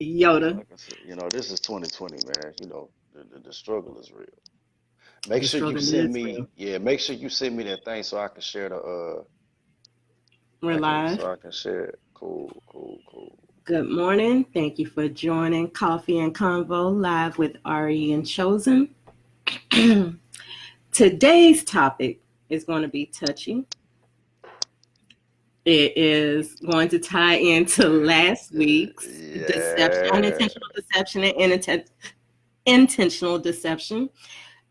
Yoda. Like I said, this is 2020, man. The struggle is real. Make The sure you struggle send is me, real. yeah, make sure you send me that thing so I can share We're live. so I can share it. Cool, cool, cool. Good morning. Thank you for joining Coffee and Convo live with Ari and Chosen. Today's topic is going to be touchy. It is going to tie into last week's deception, Yeah. unintentional deception, and intentional deception.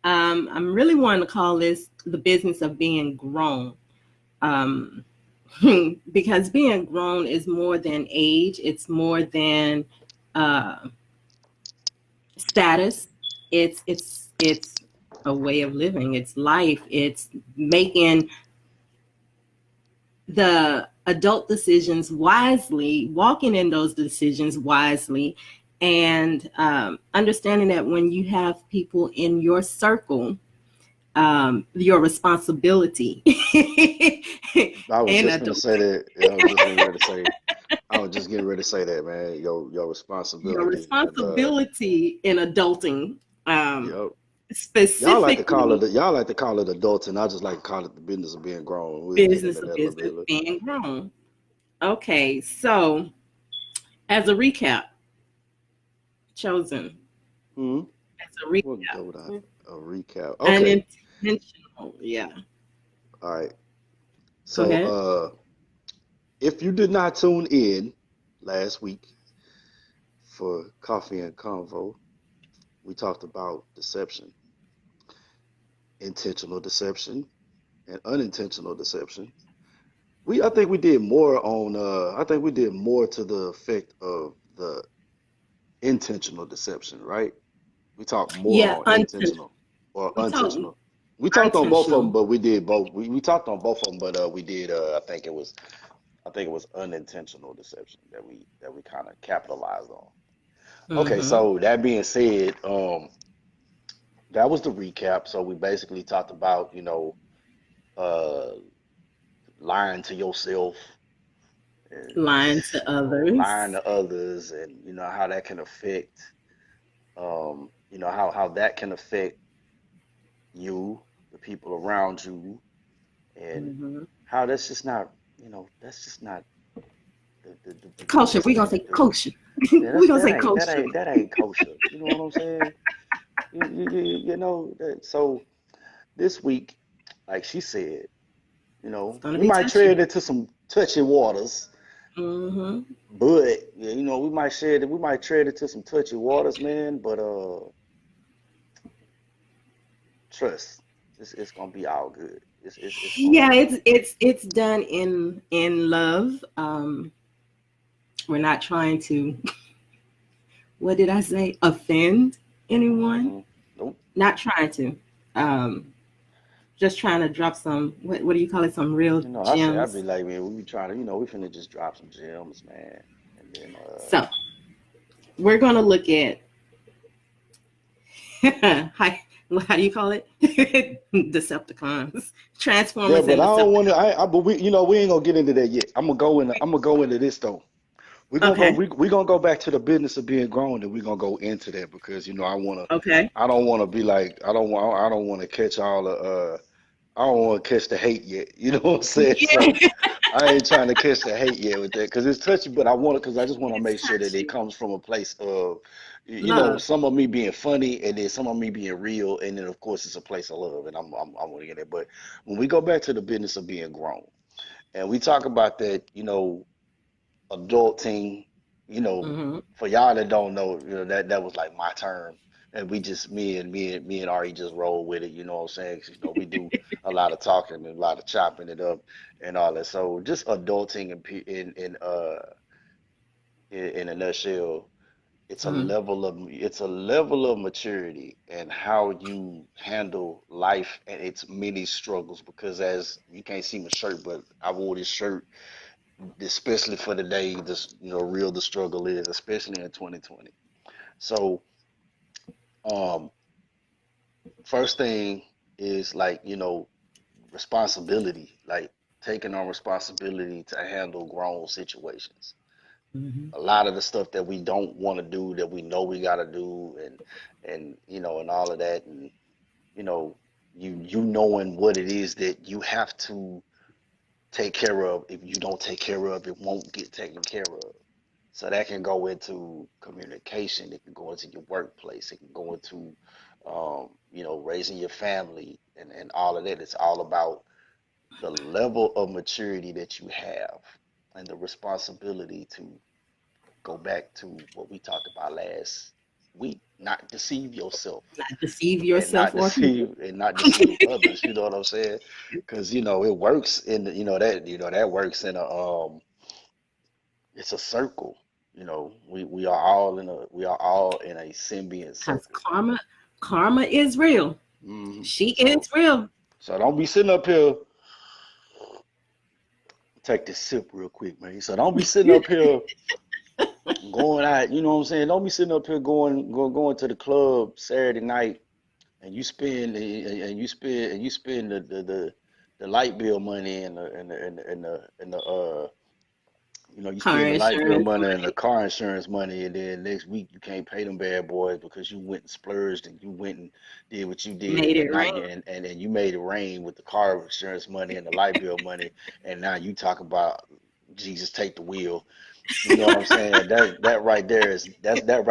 I'm really wanting to call this the business of being grown. Um, because being grown is more than age, it's more than uh, status. It's a way of living. It's life. It's making the adult decisions wisely, walking in those decisions wisely, and understanding that when you have people in your circle, your responsibility I was in just gonna say adulting, that. Yeah, I was just getting ready to say that, man. Your your responsibility and responsibility in adulting, um, yo, specifically y'all like to call it adulting. I just like to call it the business of being grown. We'll get business into of that a little business bit. being grown. Okay, so as a recap, chosen Hmm. as a We'll go with recap, a recap. Okay. unintentional. Yeah, All right. go So, ahead. if you did not tune in last week for Coffee and Convo, we talked about deception, intentional deception, and unintentional deception. I think we did more on I think we did more to the effect of the intentional deception, right? We talked more Yeah, on unintentional. intentional or We talk unintentional. We talked on both of them, intentional. but we did both. We talked on both of them, but we did I think it was unintentional deception that we kind of capitalized on. Okay, Mm-hmm. so that being said, that was the recap. So we basically talked about, uh, lying to yourself and, Lying to lying others. to others, and how that can affect, how that can affect you, the people around you, and Mm-hmm. how that's just not, that's just not the Kosher. best We're gonna thing to say do. kosher. Yeah, We're that's gonna say kosher. that ain't kosher. You know what I'm saying? So this week, like she said, It's gonna we be might touchy. tread into some touchy waters, Mm-hmm. but yeah, we might tread into some touchy waters, man. But trust, it's gonna be all good. It's gonna Yeah, be all good. it's done in love. We're not trying to, what did I say, offend anyone. Hmm. Nope. Not trying to. Um, just trying to drop some, what do you call it? Some real I'd be gems. like, man, we be trying to, we finna just drop some gems, man, and then So we're gonna look at how do you call it? Decepticons, yeah, Transformers, but and I don't want to. Decepticons. But we ain't gonna get into that yet. I'm gonna go into this though. Okay. We gonna go back to the business of being grown, and we're gonna go into that because Okay. I don't wanna be like I don't wanna catch all the I don't wanna catch the hate yet. You know what I'm saying? Yeah, So I ain't trying to catch the hate yet with that because it's touchy, but I just want to it's make sure that it touchy. comes from a place of Love. some of me being funny and then some of me being real, and then of course it's a place of love, and I'm gonna get it. But when we go back to the business of being grown, and we talk about that, adulting, you know, Hmm. for y'all that don't know, that was like my term. And we just me and Ari just roll with it, you know what I'm saying? 'Cause, we do a lot of talking and a lot of chopping it up and all that. So just adulting in a nutshell, Hmm. it's a level of maturity and how you handle life and its many struggles. Because as you can't see my shirt, but I wore this shirt especially for the day this real the struggle is, especially in 2020. So um first thing is like responsibility, like taking on responsibility to handle grown situations. Mhm. A lot of the stuff that we don't want to do that we know we got to do, and and all of that, and you know you knowing what it is that you have to take care of. If you don't take care of, it won't get taken care of. So that can go into communication. It can go into your workplace. It can go into, raising your family and all of that. It's all about the level of maturity that you have and the responsibility to go back to what we talked about last week. Not deceive yourself Not deceive yourself or people. and not deceive others. You know what I'm saying? Because it works in that works in a it's a circle. We are all in a symbiont Because circle. karma is real. She So is real. don't be sitting up here. Take this sip real quick, man. So don't be sitting up here going out. You know what I'm saying? Don't be sitting up here going to the club Saturday night and you spend the light bill money and you Car spend the light bill insurance money and the money. car insurance money, and then next week you can't pay them bad boys because you went and splurged and you went and did what you did, Made and it now rain. and then you made it rain with the car insurance money and the light bill money, and now you talk about Jesus take the wheel. You know what I'm saying? That right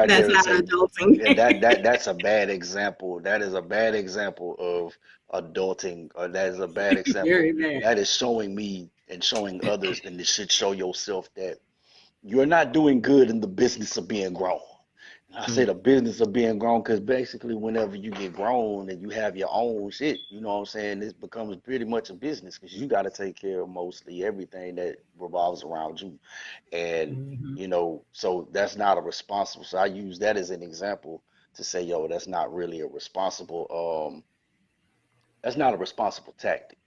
That's there is not a adulting. yeah, that's a bad example. That is a bad example of adulting, or that is a bad example. Very bad. That is showing me and showing others, and it should show yourself that you're not doing good in the business of being grown. And I say Mm. the business of being grown because basically, whenever you get grown and you have your own shit, you know what I'm saying, it becomes pretty much a business because you got to take care of mostly everything that revolves around you. And, Mhm. so that's not a responsible. So I use that as an example to say, yo, that's not a responsible tactic,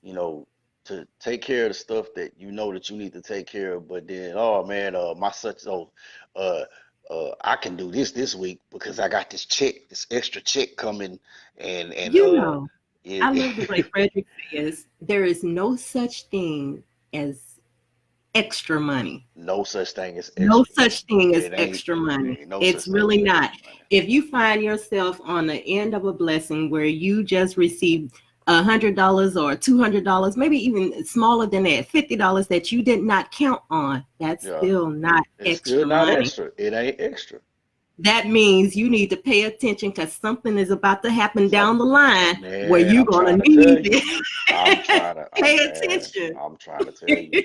you know, to take care of the stuff that you know that you need to take care of, but then, oh man, my such uh I can do this week because I got this extra check coming, and You know, I it, love the way Frederick says there is no such thing as extra money. no such thing as No extra such money. thing as It ain't extra money. ain't no such It's thing really as not. extra money. If you find yourself on the end of a blessing where you just received $100 or $200, maybe even smaller than that, $50 that you did not count on, that's Yeah, still not it's still extra not money. extra. It ain't extra. That means you need to pay attention because something is about to happen down Some the line where Man, you're I'm gonna trying to tell need you. it. I'm Pay man, attention. I'm trying to tell you.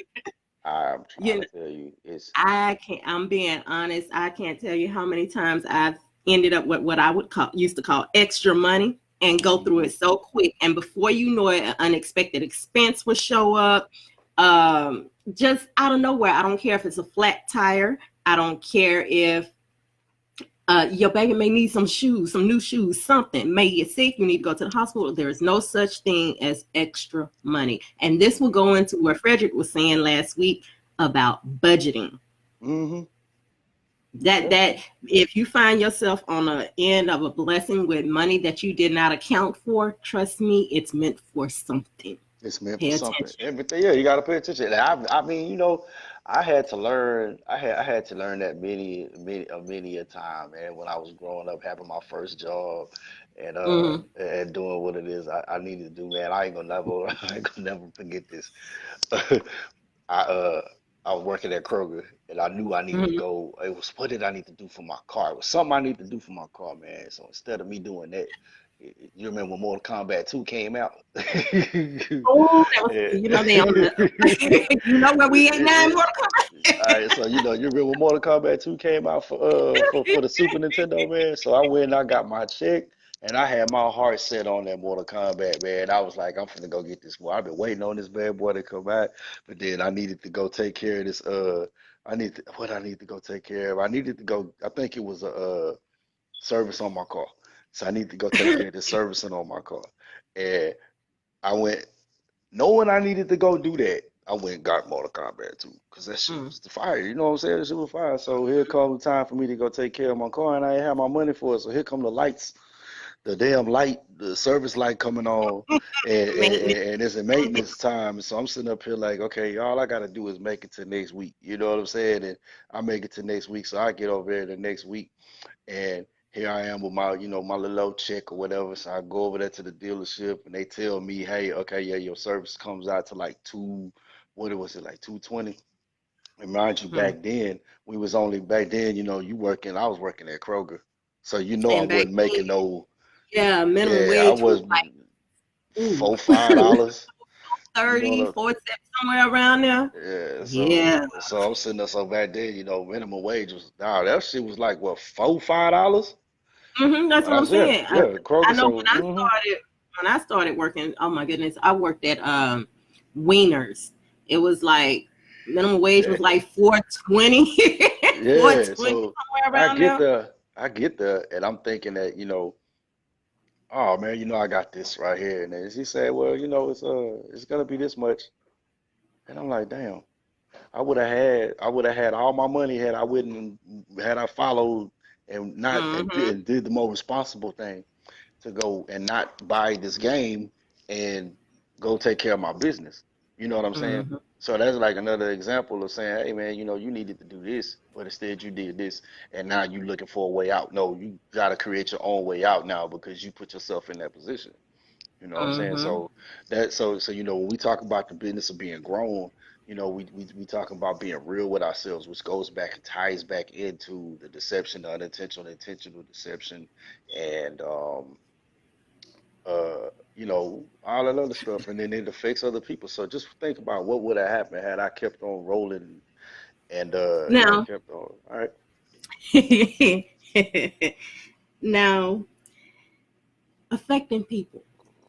I'm You trying know, to tell you. It's I can't. I'm being honest. I can't tell you how many times I've ended up with what I would call used to call extra money and go through hmm it so quick, and before you know it, an unexpected expense will show up. Just out of nowhere. I don't care if it's a flat tire. I don't care if your baby may need some shoes, some new shoes, something, may get sick, you need to go to the hospital. There is no such thing as extra money. And this will hmm go into what Frederick was saying last week about budgeting. hmm That Yeah, that if you find yourself on the end of a blessing with money that you did not account for, trust me, it's meant for something. it's meant for Pay something. attention. Everything, yeah, you gotta pay attention. And I mean, I had to learn. I had to learn that many a time, man. When I was growing up, having my first job, Mm-hmm. and doing what it is I needed to do, man. I ain't gonna never I ain't gonna never forget this. I uh I was working at Kroger and I knew I needed to Mm-hmm. go. It was what did I need to do for my car? It was something I need to do for my car, man. So instead of me doing that, you remember when Mortal Kombat 2 came out? Oh, that was, Yeah. they on the, where we ain't now, Mortal All Kombat. right, so you remember when Mortal Kombat 2 came out for the Super Nintendo, man. So I went and I got my check and I had my heart set on that Mortal Kombat, man. I was like, I'm finna go get this boy. I've been waiting on this bad boy to come out, but then I needed to go take care of this. I need to go take care of. I needed to go. I think it was a service on my car, so I need to go take care of the servicing on my car, and I went knowing I needed to go do that. I went and got Mortal Kombat 2 because that shit Mm. was the fire. You know what I'm saying? That shit was fire. So here come the time for me to go take care of my car, and I ain't have my money for it. So here come the lights. the damn light, the service light coming on, Maintenance. and it's a maintenance time. So I'm sitting up here like, okay, all I gotta do is make it to next week. You know what I'm saying? And I make it to next week, so I get over there the next week, and here I am with my, my little old check or whatever. So I go over there to the dealership, and they tell me, hey, okay, yeah, your service comes out to like what was it, like 220? And mind you, Mhm. back then, I was working at Kroger. So I And back wasn't then, making no, yeah, minimum yeah, I wage was was like, ooh, $4, $5, you know 30, what 40 cents, somewhere around there. yeah, Yeah. so I'm sitting there, so back then, minimum wage was, nah, that shit was like what, $4, $5? That's When what I I'm was, yeah, saying. yeah, I Kroger, know so when I started working, oh my goodness, I worked at Wieners. It was like minimum wage was like 420, yeah, 420 so somewhere I around get there. there, and I'm thinking that, oh man, I got this right here. And then she said, well, it's gonna be this much. And I'm like, damn, I would have had all my money had I wouldn't had I followed and not Hmm. and did the more responsible thing to go and not buy this game and go take care of my business. You know what I'm saying? Hmm. So that's like another example of saying, hey man, you needed to do this, but instead you did this, and now you looking for a way out. No, you got to create your own way out now because you put yourself in that position. You know what I'm saying? Hmm. So when we talk about the business of being grown, we talking about being real with ourselves, which goes back and ties back into the deception, the unintentional, intentional deception, and all that other stuff, and then it affects other people. So just think about what would have happened had I kept on rolling and Now, kept on. All right. now affecting people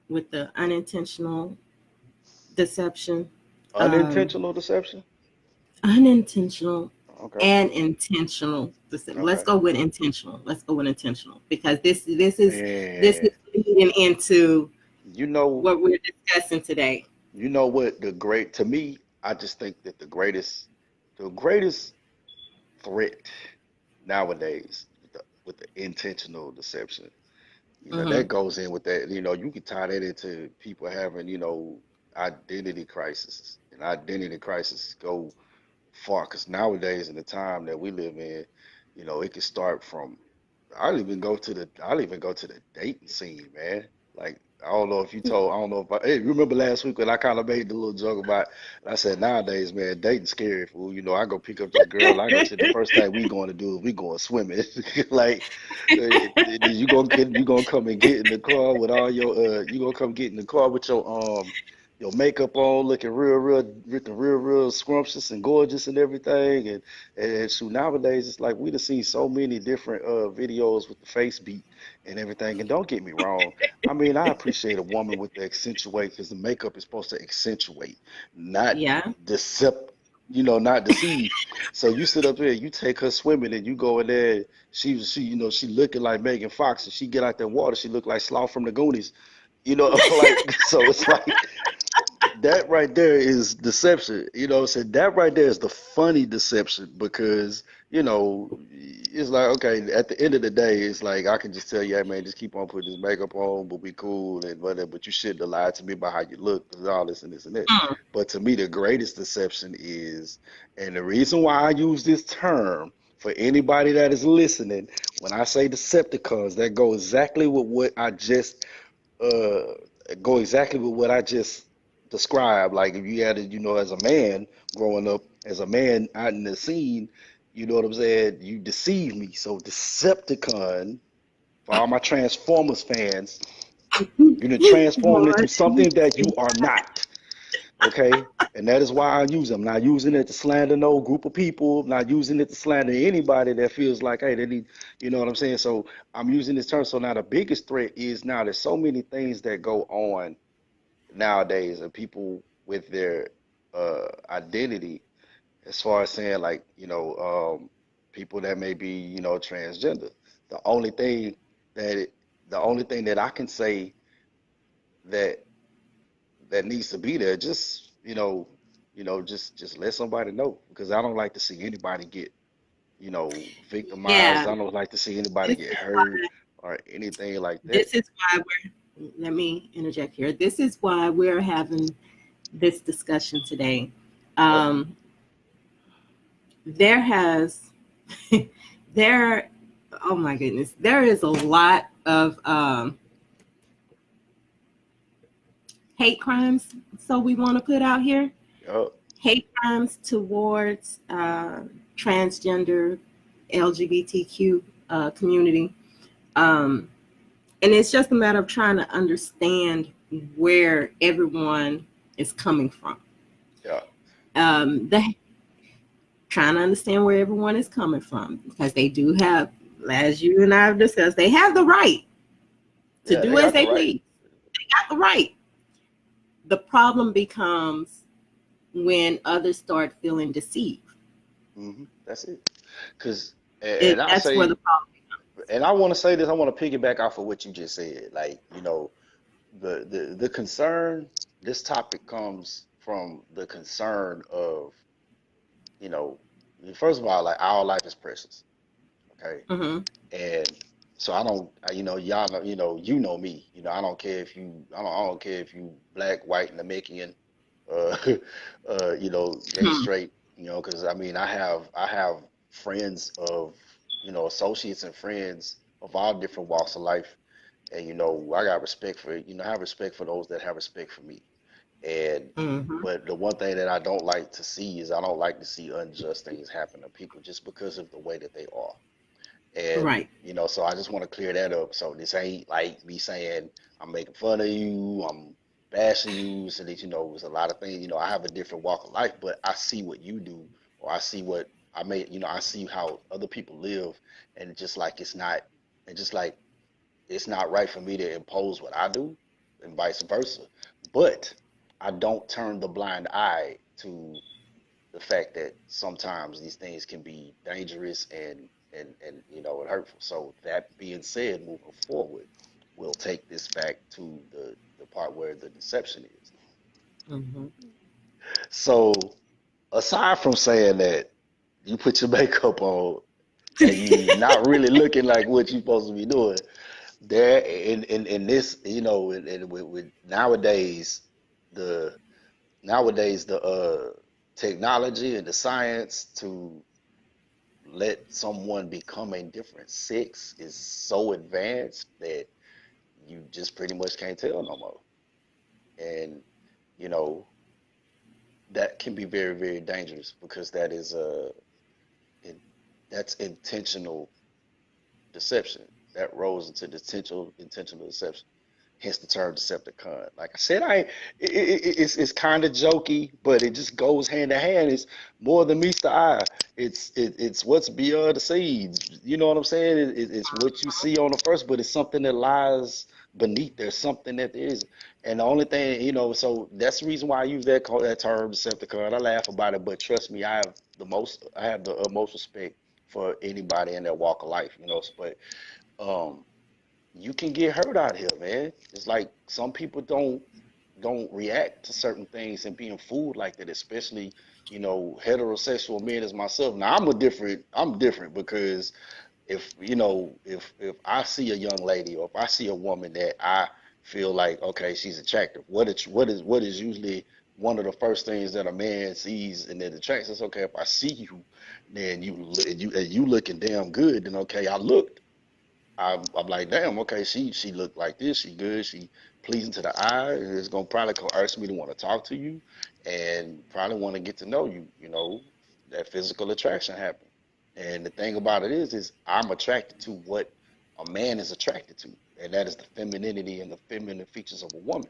with the unintentional deception, um, Unintentional deception? unintentional Okay. and intentional. Let's Okay. go with intentional. Let's go with intentional because this is Man, leading into you know, what we're discussing today. you know what to me, I just think that the greatest threat nowadays with the intentional deception, that Hmm. goes in with that, you can tie that into people having, identity crises, and identity crises go far because nowadays in the time that we live in, it can start from I'll even go to the dating scene, man. Like I don't know if hey, remember last week when I kind of made the little joke about, and I said nowadays, man, dating scary, fool. I go pick up this girl, and I go say the first thing we going to do is we going swimming. Like, you gonna come and get in the car with all your you gonna come get in the car with your makeup on, looking real scrumptious and gorgeous and everything, and so nowadays, it's like we done seen so many different videos with the face beat and everything. And don't get me wrong, I mean I appreciate a woman with the accentuate because the makeup is supposed to accentuate, not Yeah. decept, not deceive. So you sit up there, you take her swimming, and you go in there. She looking like Megan Fox, and she get out that water, she look like Sloth from the Goonies. Like so it's like that right there is deception. So that right there is the funny deception because, it's like, okay, at the end of the day, it's like I can just tell you, hey man, just keep on putting this makeup on, we'll be cool and whatever, but you shouldn't have lied to me about how you look and all this and this and that. Mm. But to me, the greatest deception is, and the reason why I use this term for anybody that is listening, when I say Decepticons, that go exactly with what I just uh go exactly with what I just described. Like if you had it, as a man growing up, as a man out in the scene, you know what I'm saying? You deceive me. So Decepticon, for all my Transformers fans, you're gonna transform into something that you are not. Okay? And that is why I use them. I'm not using it to slander no group of people. I'm not using it to slander anybody that feels like, hey, they need, you know what I'm saying? So I'm using this term. So now the biggest threat is now there's so many things that go on nowadays of people with their identity, as far as saying like, people that may be, transgender. The only thing that it, the only thing that I can say that needs to be there. Just just let somebody know because I don't like to see anybody get victimized. Yeah. I don't like to see anybody This get is hurt or anything like that. This is why let me interject here. This is why we're having this discussion today. Yep. Um, there has, there, oh my goodness, there is a lot of hate crimes, so we want to put out here. Yep. Hate crimes towards transgender LGBTQ community. Um, and it's just a matter of trying to understand where everyone is coming from. Yeah. The trying to understand where everyone is coming from because they do have, as you and I have discussed, they have the right to Yeah, do they as got the they right. please. They got the right. The problem becomes when others start feeling deceived. That's it. Cause and It, I that's where the say, problem. and I want to say this, I want to piggyback off of what you just said. Like, the concern, this topic comes from the concern of, you know, first of all, like our life is precious. Okay. Mm-hmm. And so I don't, y'all know, you know me. I don't care if you, I don't care if you black, white, Namekian, uh, gay, Hmm. straight. Because I mean, I have friends of, associates and friends of all different walks of life, and I got respect for, I have respect for those that have respect for me. And Mm-hmm. but the one thing that I don't like to see is I don't like to see unjust things happen to people just because of the way that they are. And Right. so I just want to clear that up. So this ain't like me saying I'm making fun of you, I'm bashing you, so that there's a lot of things. I have a different walk of life, but I see what you do, or I see what I may, I see how other people live, and it's just like it's just like it's not right for me to impose what I do, and vice versa. But I don't turn the blind eye to the fact that sometimes these things can be dangerous and hurtful. So that being said, moving forward, we'll take this back to the part where the deception is. Mm-hmm. So aside from saying that you put your makeup on and you not really looking like what you're supposed to be doing, there in this, with the nowadays the technology and the science to let someone become a different sex is so advanced that you just pretty much can't tell no more. And you know that can be very, very dangerous because that is in, that's intentional deception. That rolls into the intentional deception. Hence the term Decepticon. Like I said, it's kind of jokey, but it just goes hand in hand. It's more than meets the eye. It's what's beyond the seeds. You know what I'm saying? It's what you see on the first, but it's something that lies beneath. There's something that there is. And the only thing, so that's the reason why I use that term Decepticon. I laugh about it, but trust me, I have the utmost respect for anybody in their walk of life. But um you can get hurt out here, man. It's like some people don't react to certain things and being fooled like that, especially, heterosexual men as myself. Now I'm different because if I see a young lady or if I see a woman that I feel like, okay, she's attractive, what is usually one of the first things that a man sees and that attracts us? Okay, if I see you, then you looking damn good, then okay, I looked. I'm like, damn, okay, she looked like this, she good, she pleasing to the eye, and it's gonna probably coerce me to want to talk to you and probably want to get to know you, that physical attraction happen. And the thing about it is I'm attracted to what a man is attracted to, and that is the femininity and the feminine features of a woman.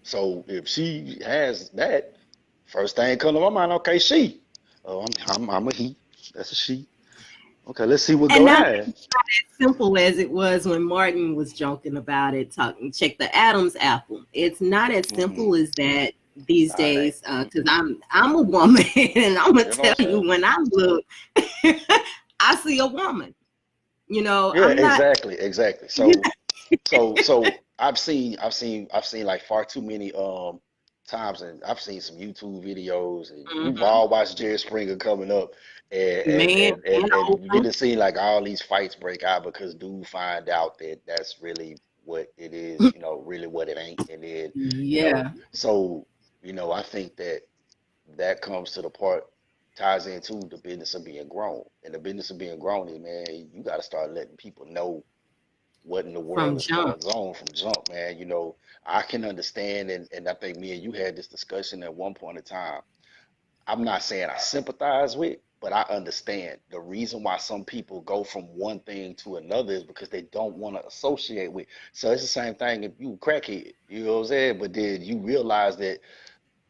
So if she has that, first thing come to my mind, okay, she. Oh, I'm a he. That's a she. Okay, let's see what And go that's down. as simple as it was when Martin was joking about it, talking, check the Adam's apple. It's not as Mm-mm. simple as that these Nah, it ain't. days, because Mm-mm. I'm a woman, and I'm gonna You know what tell I'm you saying? when I look, I see a woman. Yeah, I'm not. exactly, exactly. So I've seen like far too many times, and I've seen some YouTube videos, and we've Mhm. all watched Jerry Springer coming up, and Man and you get over. to see like all these fights break out because dude find out that that's really what it is, really what it ain't, and then Yeah, so I think that that comes to the part ties into the business of being grown, and the business of being grown is, man, you got to start letting people know what in the from world is jump. going on from jump, man. I can understand, and I think me and you had this discussion at one point in time. I'm not saying I sympathize with, but I understand the reason why some people go from one thing to another is because they don't want to associate with. So it's the same thing if you crackhead, you know what I'm saying? But then you realize that,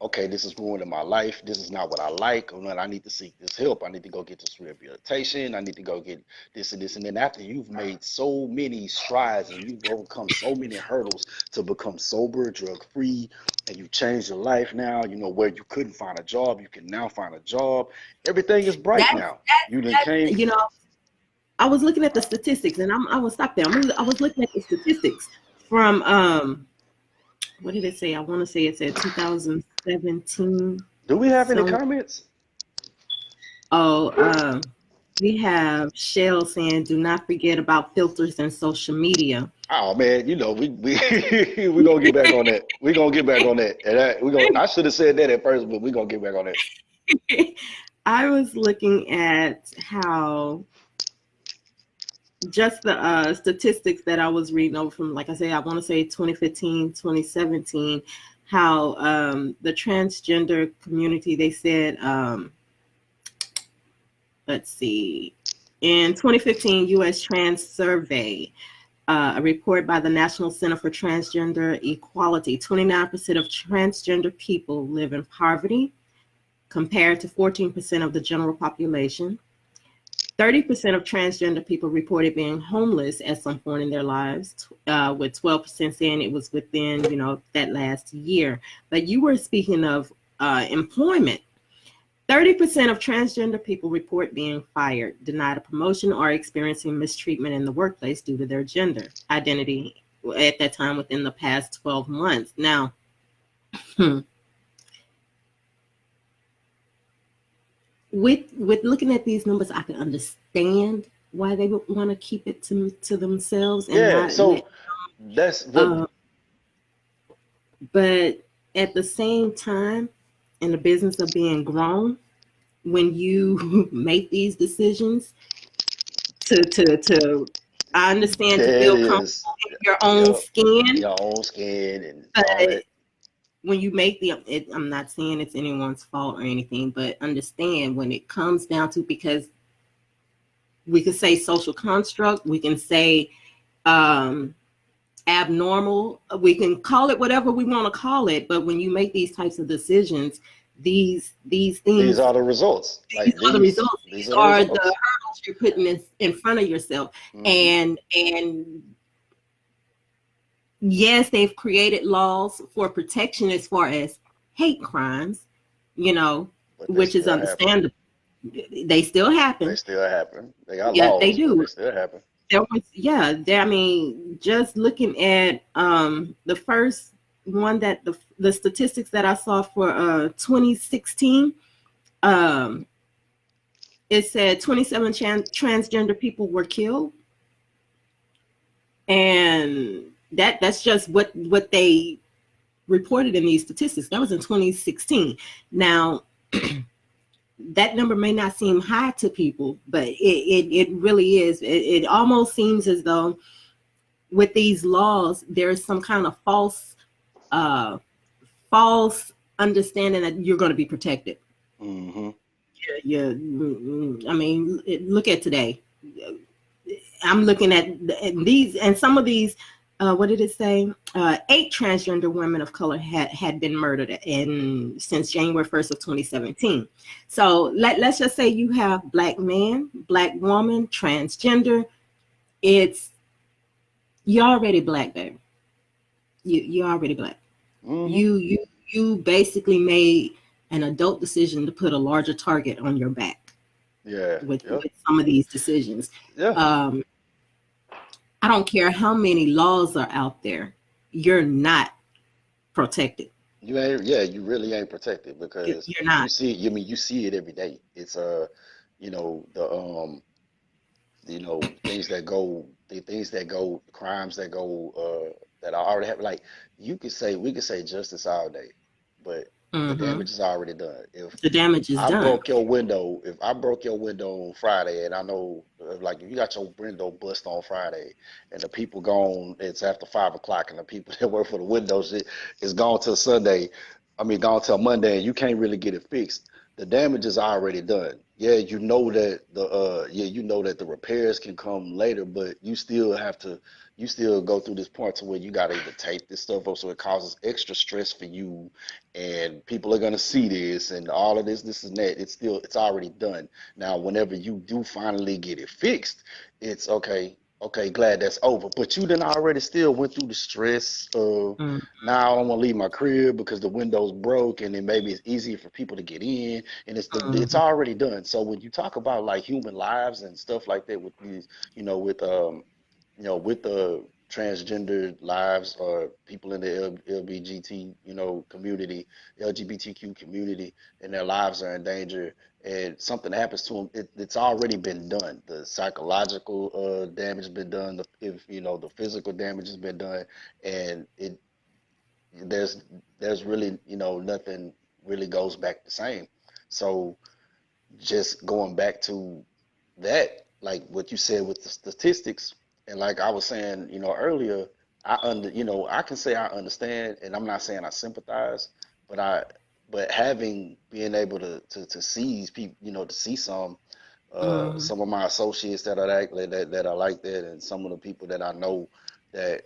okay, this is ruining my life. This is not what I like. Or not, I need to seek this help. I need to go get this rehabilitation. I need to go get this and this. And then after you've made so many strides and you've overcome so many hurdles to become sober, drug free, and you changed your life now, where you couldn't find a job, you can now find a job. Everything is bright That's now. You done came. I was looking at the statistics, and I will stop there. I was looking at the statistics from what did it say? I want to say it said 2017. Do we have any Some comments? oh we have Shell saying, "Do not forget about filters and social media." Oh man, we gonna get back on that. We gonna get back on that. And I should have said that at first, but we gonna get back on that. I was looking at how just the statistics that I was reading over from, like I say, I want to say 2015, 2017, how the transgender community, they said, let's see, in 2015 U.S. Trans Survey, a report by the National Center for Transgender Equality, 29% of transgender people live in poverty, compared to 14% of the general population. 30% of transgender people reported being homeless at some point in their lives, with 12% saying it was within, that last year. But you were speaking of employment. 30% of transgender people report being fired, denied a promotion, or experiencing mistreatment in the workplace due to their gender identity at that time within the past 12 months. Now, with looking at these numbers, I can understand why they would want to keep it to themselves and Yeah, not let. so that's what. Uh, but at the same time, in the business of being grown, when you make these decisions to I understand, to That feel is, comfortable in your own yeah, skin, your own skin and all but that. when you make I'm not saying it's anyone's fault or anything, but understand when it comes down to, because we can say social construct, we can say abnormal, we can call it whatever we want to call it, but when you make these types of decisions, these These things, are the results. these Like are the results. these These are the are the results. hurdles you're putting in front of yourself. Hmm. And yes, they've created laws for protection as far as hate crimes, you know, But they which is still happen. understandable. They still They happen. still happen. They got Yeah, they laws, but do. they still happen. There was, yeah, there, I mean, just looking at the first one, that the statistics that I saw for 2016, um it said 27 transgender people were killed, and that's just what they reported in these statistics. That was in 2016. Now, that number may not seem high to people, but it really is. It almost seems as though with these laws, there is some kind of uh, false understanding that you're going to be protected. Hmm. Yeah, I mean, look at today. I'm looking at these, and some of these. What did it say? 8 transgender women of color had been murdered since January 1st of 2017. So let's just say you have black man, black woman, transgender. It's You're already black, baby. You're already black. Hmm. You basically made an adult decision to put a larger target on your back Yeah. with Yep. some of these decisions. Yeah. Um, I don't care how many laws are out there, you're not protected. You ain't. Yeah. You really ain't protected because You're not. you see. I mean, you see it every day. It's you know, the things that go, crimes that go, that I already have. Like we could say justice all day, but the Mm-hmm. damage is already done. The damage is done. If I broke your window on Friday, and I know, like, if you got your window bust on Friday, and the people gone, it's after 5 o'clock, and the people that work for the windows, is gone till Sunday. I mean, gone till Monday, and you can't really get it fixed. The damage is already done. Yeah, you know that the repairs can come later, but you still go through this point to where you gotta either tape this stuff up, so it causes extra stress for you, and people are gonna see this and all of this and that. It's already done. Now, whenever you do finally get it fixed, it's okay. Okay, glad that's over. But you then already still went through the stress of, Mm, now I don't want to leave my crib because the window's broke, and then maybe it's easier for people to get in, and it's mm, already done. So when you talk about like human lives and stuff like that with these, with the transgender lives, or people in the LBGT, community, LGBTQ community, and their lives are in danger, and something happens to them, it's already been done. The psychological damage has been done. The physical damage has been done, and there's there's really, nothing really goes back the same. So just going back to that, like what you said with the statistics, and like I was saying, earlier, I can say I understand, and I'm not saying I sympathize, but being able to see these people, to see mm. some of my associates that are like that, and some of the people that I know that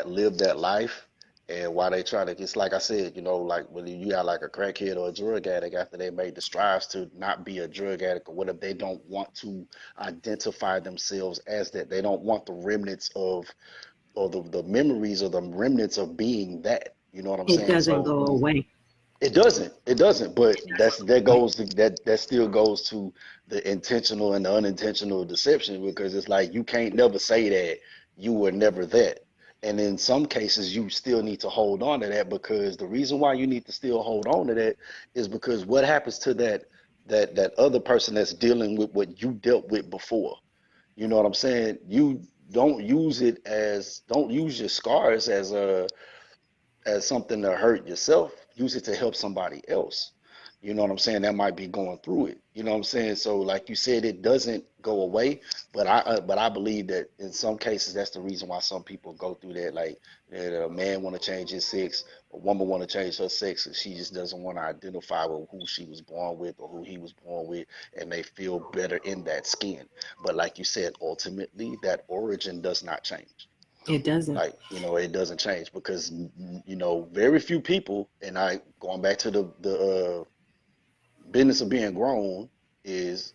live that life, and why they try to, it's like I said, like whether you got like a crackhead or a drug addict, after they made the strives to not be a drug addict or whatever, they don't want to identify themselves as that. They don't want the remnants of, or the memories or the remnants of being that. You know what I'm It saying? doesn't So go away. it doesn't, but It doesn't go away. that still goes to the intentional and the unintentional deception, because it's like you can't never say that you were never that. And in some cases you still need to hold on to that, because the reason why you need to still hold on to that is because what happens to that other person that's dealing with what you dealt with before. You know what I'm saying? You don't use your scars as something to hurt yourself. Use it to help somebody else. You know what I'm saying? That might be going through it. You know what I'm saying? So like you said, it doesn't go away, but I believe that in some cases that's the reason why some people go through that. Like, that a man want to change his sex, a woman want to change her sex, and she just doesn't want to identify with who she was born with or who he was born with, and they feel better in that skin. But like you said, ultimately that origin does not change. It doesn't. Like, it doesn't change, because very few people, and I going back to the business of being grown, is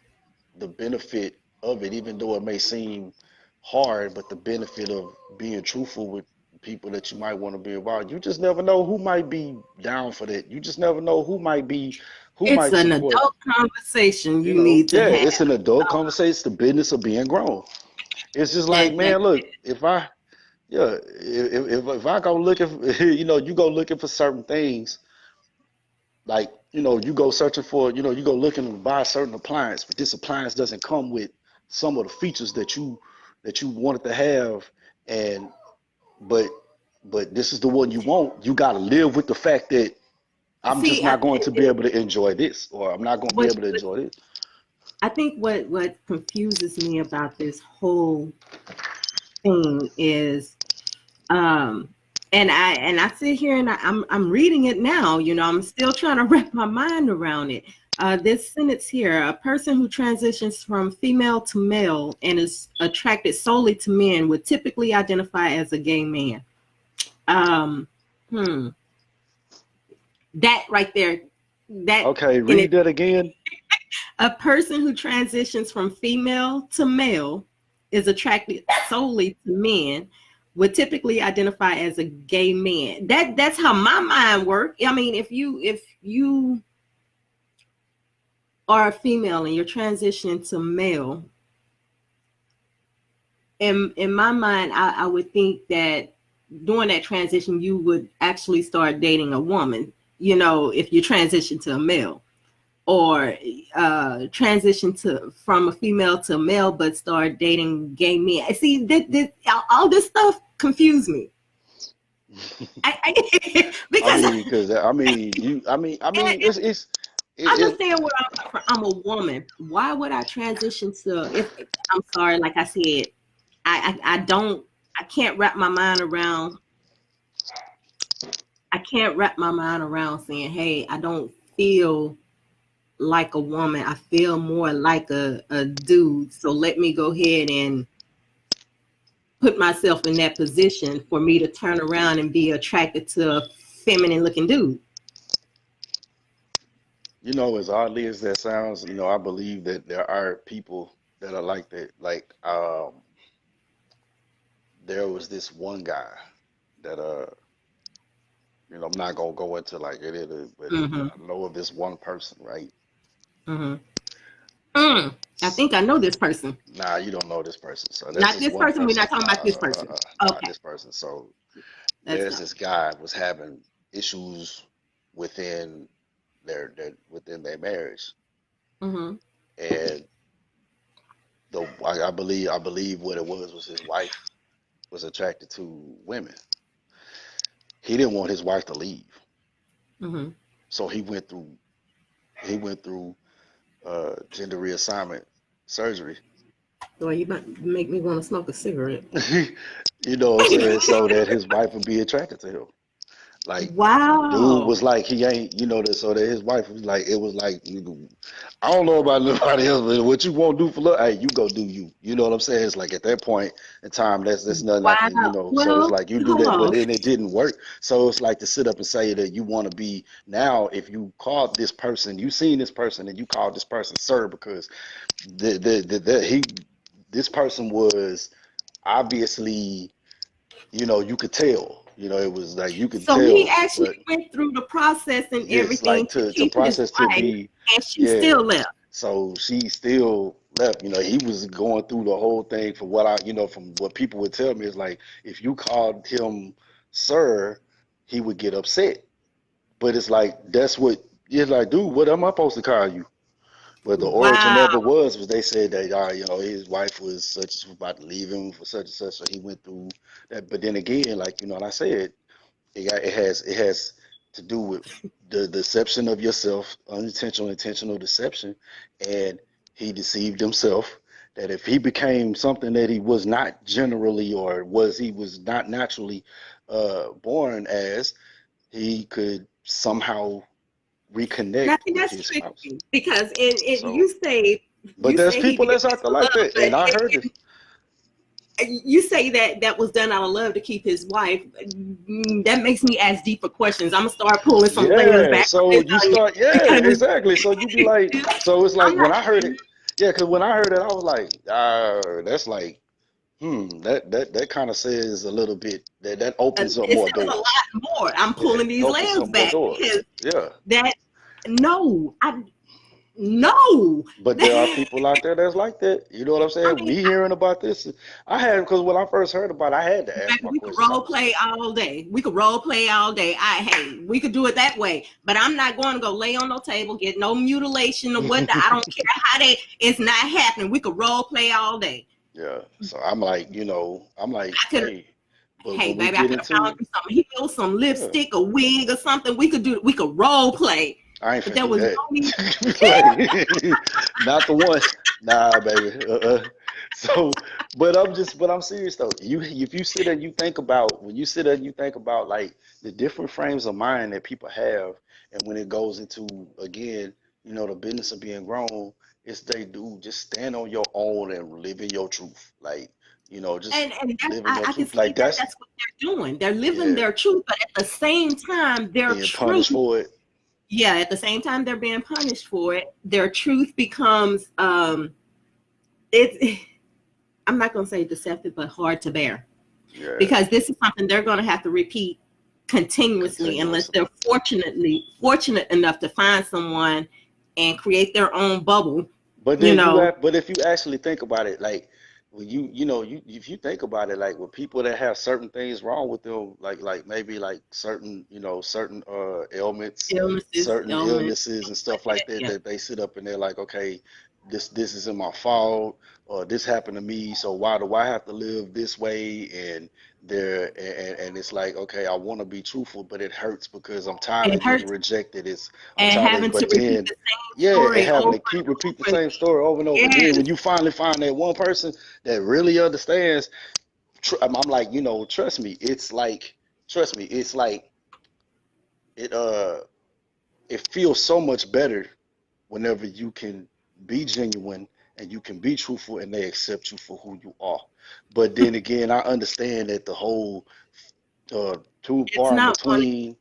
the benefit of it, even though it may seem hard, but the benefit of being truthful with people that you might want to be involved. You just never know who might be down for that. You just never know who It's might an support. adult conversation you need to Yeah, have. it's an adult conversation. It's the business of being grown. It's just like, That man, look, yeah, if I go looking, you go looking for certain things, like, you go searching for, you go looking to buy a certain appliance, but this appliance doesn't come with some of the features that you wanted to have, and but this is the one you want. You got to live with the fact that I'm just see. not going to be able to enjoy this, or I'm not going to be What able to enjoy this. I think what confuses me about this whole thing is, um and I sit here and I'm reading it now. I'm still trying to wrap my mind around it. This sentence here: a person who transitions from female to male and is attracted solely to men would typically identify as a gay man. um hmm that right there, that Okay, in it. read that again. A person who transitions from female to male is attracted solely to men would typically identify as a gay man. That's how my mind works. I mean, if you are a female and you're transitioning to male, in my mind, I would think that during that transition you would actually start dating a woman, if you transition to a male. or transition to from a female to a male, but start dating gay men. I see that all this stuff confused me. I Because mean, because I mean, it's understand where I'm a woman. Why would I transition to? If I'm sorry, like I said, I don't. I can't wrap my mind around. I can't wrap my mind around saying, "Hey, I don't feel like a woman. I feel more like a dude. So let me go ahead and put myself in that position for me to turn around and be attracted to a feminine looking dude." as oddly as that sounds, I believe that there are people that are like that. Like, there was this one guy that I'm not gonna go into like it is, but Mm-hmm. I know of this one person, right? Mm-hmm. I think I know this person. Nah, you don't know this person. So there's Not this this one person. We're person. not talking about this person. Nah, Okay, this person. So let's there's go. this guy was having issues within within their marriage, Mm-hmm. and I believe what it was his wife was attracted to women. He didn't want his wife to leave, Mm-hmm. so he went through gender reassignment surgery. Well, you might make me want to smoke a cigarette. You know what I'm saying? So that his wife would be attracted to him. Like, dude Wow. was like, he ain't, that, so that his wife was like, it was like, I don't know about nobody else, but what you won't do for love, hey, you go do you. You know what I'm saying? It's like at that point in time, that's nothing I Wow. can, so it's Well, like you do hold that, but on. then it didn't work. So it's like to sit up and say that you want to be now, if you called this person, you seen this person and you called this person sir, because this person was obviously, you could tell, it was like you could So he tell, actually but went through the process and yes, everything like to to keep his process to wife, be, and she yeah. still left. So she still left. He was going through the whole thing. From what from what people would tell me, is like if you called him sir, he would get upset. But it's like that's what it's like, dude. What am I supposed to call you? But the origin Wow. of it was they said that his wife was such was about to leave him for such and such, so he went through that. But then again, like and I said, it has to do with the deception of yourself, unintentional, intentional deception, and he deceived himself that if he became something that he was not generally or he was not naturally born as, he could somehow Now, reconnect see, with that's his spouse. tricky because in So, you but there's say he people did that's this out there for like love, that, but and I heard this. you say that was done out of love to keep his wife. That makes me ask deeper questions. I'm gonna start pulling some layers Yeah, back from so this you onion start, yeah, because exactly. So you be like, so it's like I'm not. when I heard it, yeah, because when I heard it, I was like, that's like, that kind of says a little bit that opens up It more says a doors. lot more. I'm Yeah, pulling it these opens layers up more back doors. because Yeah, that no, I no. but there are people out there that's like that. You know what I'm I saying? mean, Me hearing about this, I had because when I first heard about it, I had to ask baby, my we could questions. I role was, play all day. We could role play all day. Hey, we could do it that way. But I'm not going to go lay on no table, get no mutilation or what. I don't care how they. It's not happening. We could role play all day. yeah. So I'm like, I'm like, I could. hey, but Hey, when we baby, I get could have found into, you some heels, some yeah. lipstick, a wig, or something. We could do. We could role play. I ain't But finna there do was no that. need. Like, not the one. Nah, baby. So, but I'm serious though. If you sit and you think about, when you sit and you think about like the different frames of mind that people have, and when it goes into, again, the business of being grown, it's they do just stand on your own and live in your truth. Like, just And that's, live in your I can truth. see Like that that's, that's what they're doing. They're living yeah, their truth, but at the same time, their being truth, punished for it. yeah, at the same time they're being punished for it. Their truth becomes it's I'm not going to say deceptive, but hard to bear Yeah, because this is something they're going to have to repeat continuously unless continuously. they're fortunate enough to find someone and create their own bubble. But You then know, but if you actually think about it, like when you if you think about it, like with people that have certain things wrong with them, like maybe like certain certain ailments, Illnesses, certain ailments, illnesses and things like stuff like that. that, Yeah. that they sit up and they're like, okay, this isn't my fault, or this happened to me, so why do I have to live this way? And and it's like, okay, I want to be truthful, but it hurts because I'm tired It of getting hurts, rejected. I'm and tired of, having to but repeat then the same yeah, and story having over to keep repeat the and over same again. story over and over. Then when Yes. you finally find that one person that really understands, I'm like, trust me, it's like, trust me, it's like it it feels so much better whenever you can be genuine and you can be truthful and they accept you for who you are. But then again, I understand that the whole too It's far in not one. between,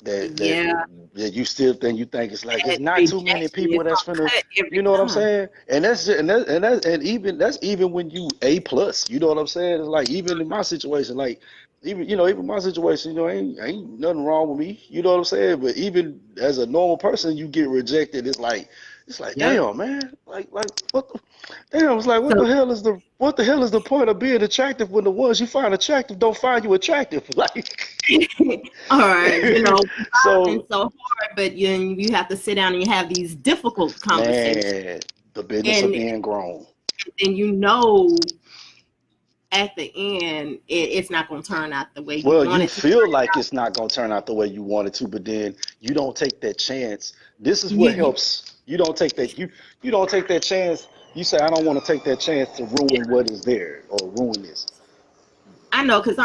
that Yeah, you still think it's like it's that not too many rejection people is that's gonna finna, cut every you know what I'm time. saying? And and even when you A plus, you know what I'm saying? It's like even in my situation, like even my situation, ain't nothing wrong with me, you know what I'm saying? But even as a normal person, you get rejected. It's like Yep. damn, man, like what the damn, it's like So, what the hell is the point of being attractive when the ones you find attractive don't find you attractive? Like all right, trying so so hard, but you have to sit down and you have these difficult conversations, man, the business of and being grown. then at the end it's not going to turn out the way you Well, want you it to feel turn like it's not gonna turn out the way you want it to, but then you don't take that chance. This is out. what helps. You don't take that chance. You say, I don't want to take that chance to ruin what is there or ruin this. I know, because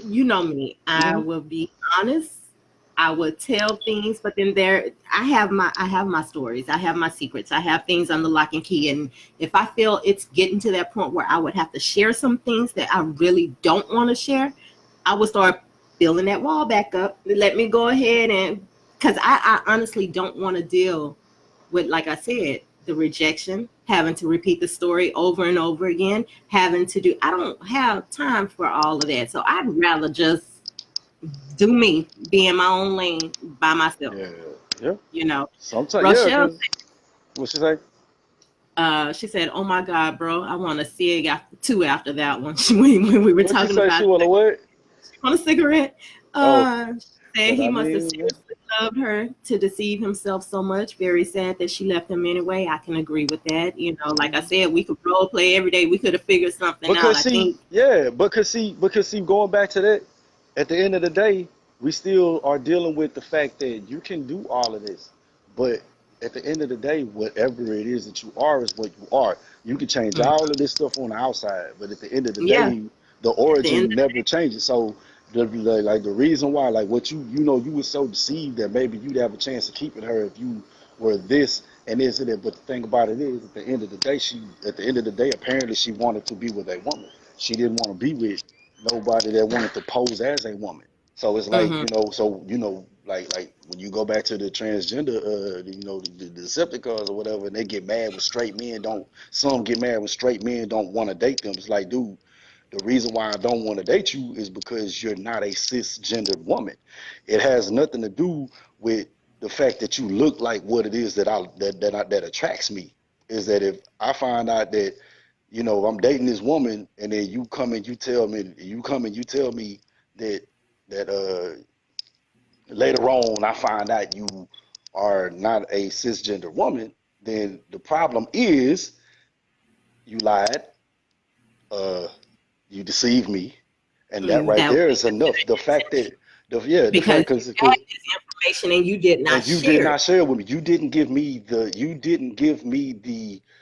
you know me. I Hmm. will be honest. I would tell things, but then I have my stories. I have my secrets. I have things under lock and key. And if I feel it's getting to that point where I would have to share some things that I really don't want to share, I would start building that wall back up. Let me go ahead and because I honestly don't want to deal with, like I said, the rejection, having to repeat the story over and over again, having to do, I don't have time for all of that. So I'd rather just do me, be in my own lane by myself, Yeah, yeah. you know. Sometimes, yeah, Rochelle, because what she say? she said, "Oh my God, bro, I want a cig after two after that one." when we were What she talking say? She about wanna what? on a cigarette. Oh, Said but he I must have mean, yeah. seriously loved her to deceive himself so much. Very sad that she left him anyway. I can agree with that. Like I Mhm. said, we could role play every day. We could have figured something out. Because I see, think, yeah, because see, going back to that, at the end of the day, we still are dealing with the fact that you can do all of this, but at the end of the day, whatever it is that you are is what you are. You can change mm, all of this stuff on the outside, but at the end of the yeah, day, the at the end origin of never changes. So like the reason why, like what you were so deceived that maybe you'd have a chance of keeping her if you were this and this and that. But the thing about it is, at the end of the day, apparently she wanted to be with a woman. She didn't want to be with nobody that wanted to pose as a woman. So it's the like, hmm like when you go back to the transgender, the Decepticons or whatever, and they get mad when straight men don't. Some get mad when straight men don't want to date them. It's like, dude, the reason why I don't want to date you is because you're not a cisgendered woman. It has nothing to do with the fact that you look like what it is that attracts me. Is that if I find out that I'm dating this woman, and then you tell me that that later on I find out you are not a cisgender woman, then the problem is you lied, uh, you deceived me, and that right that would there be is enough. considered The fact intentional that the because fact you because had this information and you did not and you did share it. not share it with me. You didn't give me the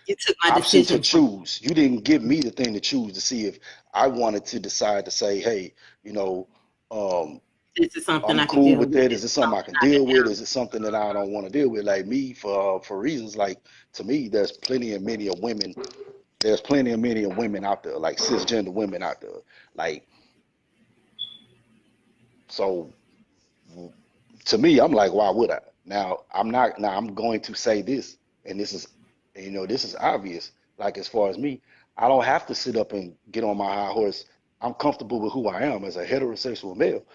You took my option to decision from choose. You didn't give me the thing to choose to see if I wanted to decide to say, hey, you know, um, this is something I'm I can cool deal with with. that. This Is it is something I something can I can deal with? handle. Is it something that I don't want to deal with? Like me, for reasons like, to me, there's plenty of many of women out there, like cisgender women out there. Like, so to me, I'm like, why would I? Now, I'm not. Now, I'm going to say this, and this is obvious. Like, as far as me, I don't have to sit up and get on my high horse. I'm comfortable with who I am as a heterosexual male.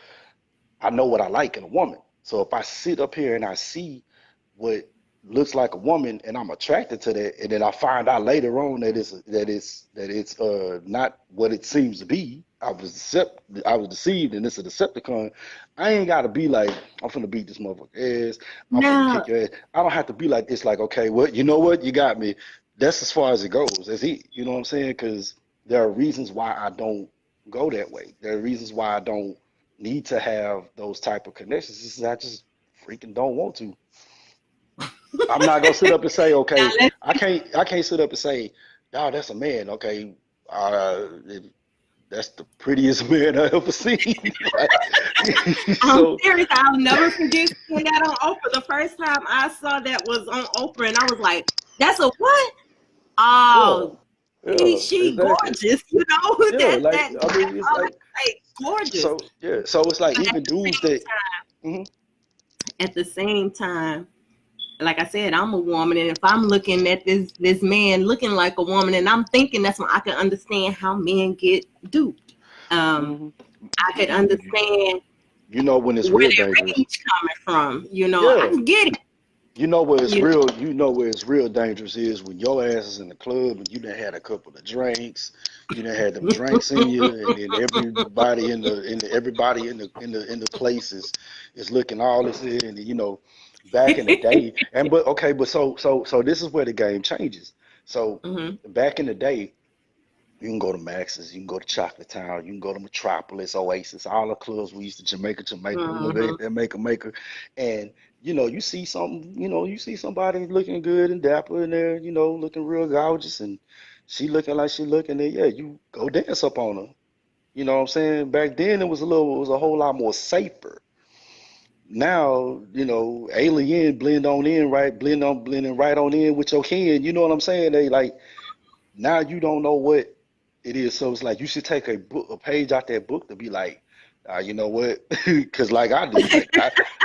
I know what I like in a woman. So if I sit up here and I see what looks like a woman and I'm attracted to that, and then I find out later on that it's not what it seems to be. I was deceived and it's a Decepticon. I ain't gotta be like, I'm finna beat this motherfucker ass, I'm finna Now, kick your ass. I don't have to be like this, like, okay, what, you know what, you got me. That's as far as it goes. That's it. You know what I'm saying? Because there are reasons why I don't go that way. There are reasons why I don't need to have those type of connections. This is I just freaking don't want to. I'm not gonna sit up and say, now okay, let's I can't sit up and say, no, that's a man. Okay, uh, that's the prettiest man I ever seen. Like, I'm so serious. I'll never forget seeing that on Oprah. The first time I saw that was on Oprah, and I was like, "That's a what? yeah, Oh, yeah, she exactly. gorgeous. You know Yeah, that like I mean, that's it's all I like can say. Gorgeous." so yeah. So it's like But even dudes that. Mhm. at the same time, like I said, I'm a woman, and if I'm looking at this man looking like a woman, and I'm thinking that's when I can understand how men get duped. Um, Mhm. I You, could you you understand you know when it's where real that dangerous. rage coming from. You know, I Yeah, can get it. you know where it's You real. You know where it's real dangerous is when your ass is in the club and you done had a couple of drinks. You done had them drinks in you, and then everybody in the places is looking all this in. And you know, back in the day, and but okay, but so this is where the game changes. So hmm back in the day, you can go to Max's, you can go to Chocolate Town, you can go to Metropolis, Oasis, all the clubs we used to Jamaica, you know, hmm that maker. And, you know, you see something, you know, you see somebody looking good and dapper in there, you know, looking real gorgeous and she looking like she looking there, yeah, you go dance up on her. You know what I'm saying? Back then it was a whole lot more safer. Now, you know, alien blending right on in with your kin, you know what I'm saying? They like now you don't know what it is. So it's like you should take a page out that book to be like, you know what? Because like I do,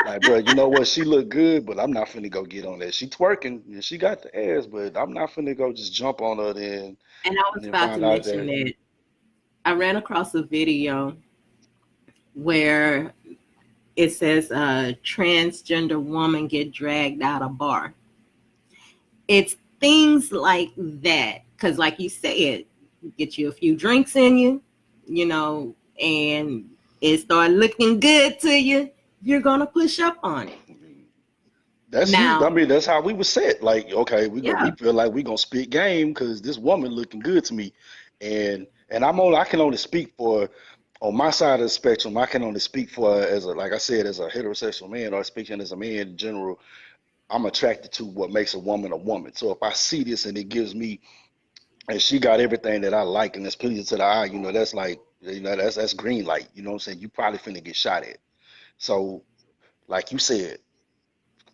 like, bro, you know what? She look good, but I'm not finna go get on that. She twerking and she got the ass, but I'm not finna go just jump on her And I and was then about to find out mention that that I ran across a video where it says a transgender woman get dragged out of bar. It's things like that. Because, like you said, get you a few drinks in you, you know, and it start looking good to you, you're going to push up on it. that's you. I Now, mean, that's how we were set. Like, okay, we yeah. feel like we gonna spit game because this woman looking good to me, and I can only speak for on my side of the spectrum. I can only speak for as a like I said as a heterosexual man or speaking as a man in general. I'm attracted to what makes a woman a woman. So if I see this and it gives me and she got everything that I like and that's pleasing to the eye, you know, that's like you know that's green light. You know what I'm saying? You probably finna get shot at. So like you said,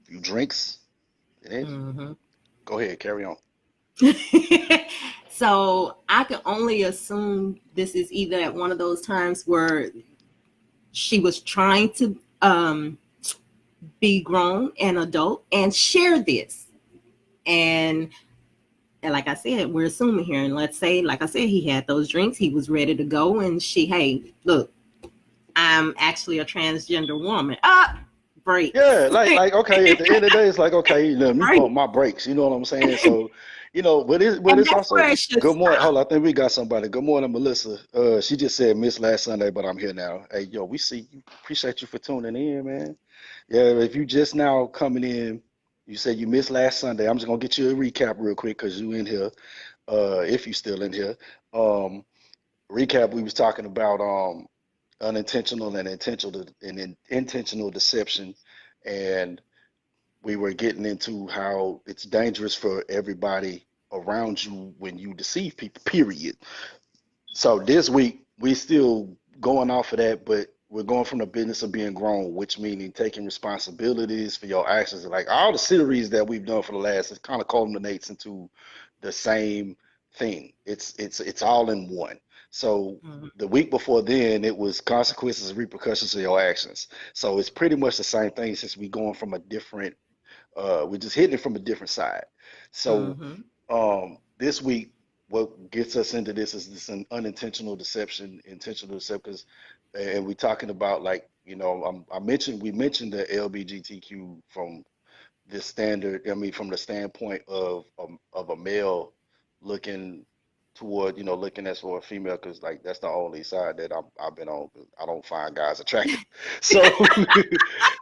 a few drinks. And hmm go ahead, carry on. So I can only assume this is either at one of those times where she was trying to be grown and adult and share this. And, and like I said, we're assuming here. And let's say, like I said, he had those drinks, he was ready to go, and she, hey, look, I'm actually a transgender woman. Ah, Yeah, breaks. like okay, at the end of the day, it's like okay, you know, let me Right. pump my brakes. You know what I'm saying? So, you know, but And it's that's also where it should good morning. stop. Hold on, I think we got somebody. Good morning, Melissa. She just said missed last Sunday, but I'm here now. Hey, yo, we see you. Appreciate you for tuning in, man. Yeah, if you just now coming in, you said you missed last Sunday. I'm just gonna get you a recap real quick because you in here. If you still in here, um, recap. We was talking about unintentional and intentional deception, and we were getting into how it's dangerous for everybody around you when you deceive people. Period. So this week we still going off of that, but we're going from the business of being grown, which meaning taking responsibilities for your actions. Like all the series that we've done for the last, it kind of culminates into the same thing. It's all in one. So Mhm. the week before then, it was consequences and repercussions of your actions. So it's pretty much the same thing since we're going from a different we're just hitting it from a different side. So Mhm. this week, what gets us into this is this an unintentional deception, intentional deception, and we're talking about like you know I mentioned we mentioned the LBGTQ from this standard. I mean, from the standpoint of a male looking toward, looking at for a female, because like that's the only side that I've been on. 'Cause I don't find guys attractive, so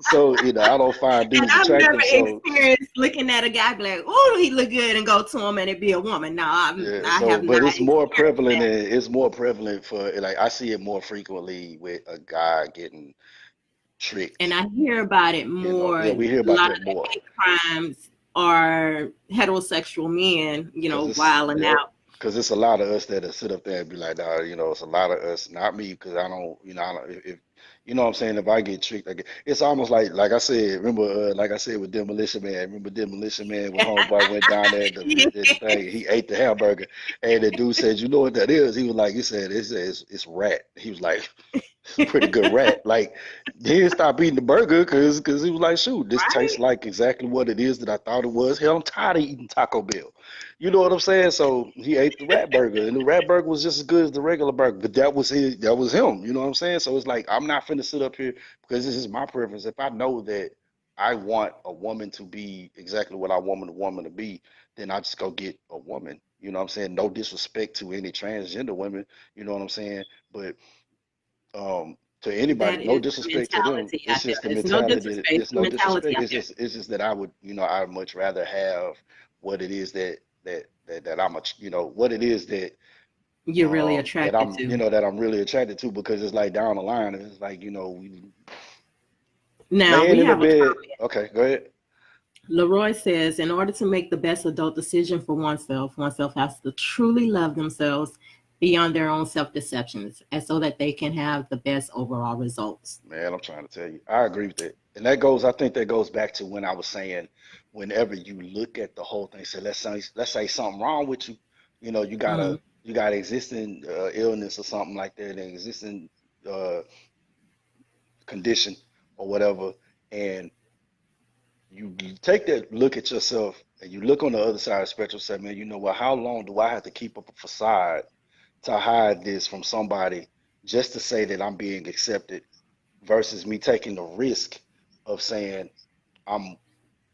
so I don't find And dudes I've never attractive. So experienced looking at a guy be like, oh, he look good, and go to him and it be a woman. No, yeah, I so have not but it's more experienced prevalent. that. It's more prevalent for like I see it more frequently with a guy getting And tricked. I hear about it more. Yeah, A we hear about lot of that the more. hate crimes are heterosexual men, Cause it's wilding yep. out. Cause it's a lot of us that sit up there and be like, nah, it's a lot of us, not me, cause I don't, if you know what I'm saying, if I get tricked, it's almost like I said, remember, like I said with Demolition Man, remember Demolition Man when Homeboy went down there at the thing, he ate the hamburger, and the dude said, you know what that is? He was like, he said, it's rat. He was like, it's a pretty good rat. Like, he didn't stop eating the burger because he was like, shoot, this tastes Right? like exactly what it is that I thought it was. Hell, I'm tired of eating Taco Bell. You know what I'm saying? So he ate the rat burger, and the rat burger was just as good as the regular burger. But that was him. You know what I'm saying? So it's like I'm not finna sit up here because this is my preference. If I know that I want a woman to be exactly what I want a woman to be, then I just go get a woman. You know what I'm saying? No disrespect to any transgender women. You know what I'm saying? But to anybody, That no is the disrespect to them. mentality out It's there. just the It's no mentality. disrespect. It's It's the no mentality disrespect. out It's there. just that I would, I'd much rather have what it is that I'm a, what it is You're really that attracted to. that I'm really attracted to because it's like down the line, it's like, we Now laying we in the have a bed. Okay, go ahead. Leroy says, in order to make the best adult decision for oneself has to truly love themselves beyond their own self deceptions, and so that they can have the best overall results. Man, I'm trying to tell you, I agree with that, and I think that goes back to when I was saying, whenever you look at the whole thing, say let's say something wrong with you, Mm. you got existing illness or something like that, an existing uh, condition or whatever, and you take that look at yourself and you look on the other side of the spectrum, and say, man, you know what? How long do I have to keep up a facade to hide this from somebody just to say that I'm being accepted? Versus me taking the risk of saying I'm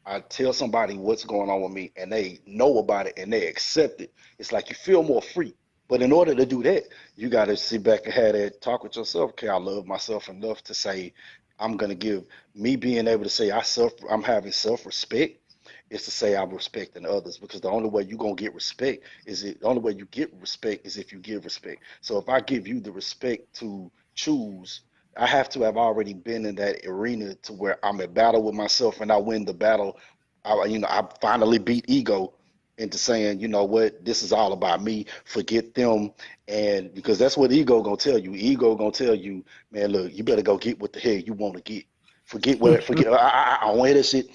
I tell somebody what's going on with me and they know about it and they accept it. It's like you feel more free. But in order to do that, you got to sit back and have that talk with yourself. Okay, I love myself enough to say I'm gonna give me being able to say I'm having self-respect is to say I'm respecting others because the only way you're gonna get respect the only way you get respect is if you give respect. So if I give you the respect to choose, I have to have already been in that arena to where I'm at battle with myself and I win the battle. I finally beat ego into saying, you know what, this is all about me. Forget them, and because that's what ego gonna tell you. Ego gonna tell you, man, look, you better go get what the hell you want to get. Forget. I don't want to hear that shit.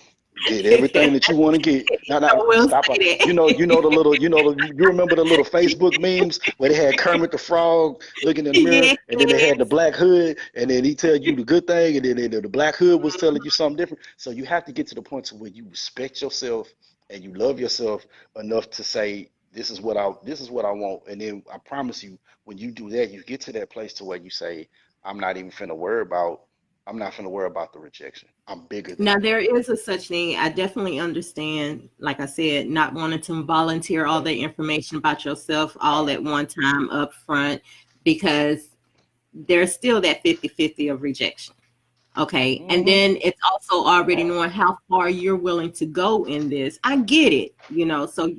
Get everything that you want to get. I will Stop. say The little, you remember the little that. Facebook memes where they had Kermit the Frog looking in the mirror, Yes. and then they had the black hood, and then he tell you the good thing, and then the black hood was telling you something different. So you have to get to the point to where you respect yourself and you love yourself enough to say, this is what I want. And then I promise you, when you do that, you get to that place to where you say, I'm not even finna worry about I'm not finna worry about the rejection. I'm bigger than Now that. there is a such thing. I definitely understand, like I said, not wanting to volunteer all the information about yourself all No. at one time up front because there's still that 50-50 of rejection. Okay. And Hmm. then it's also already knowing how far you're willing to go in this. I get it, So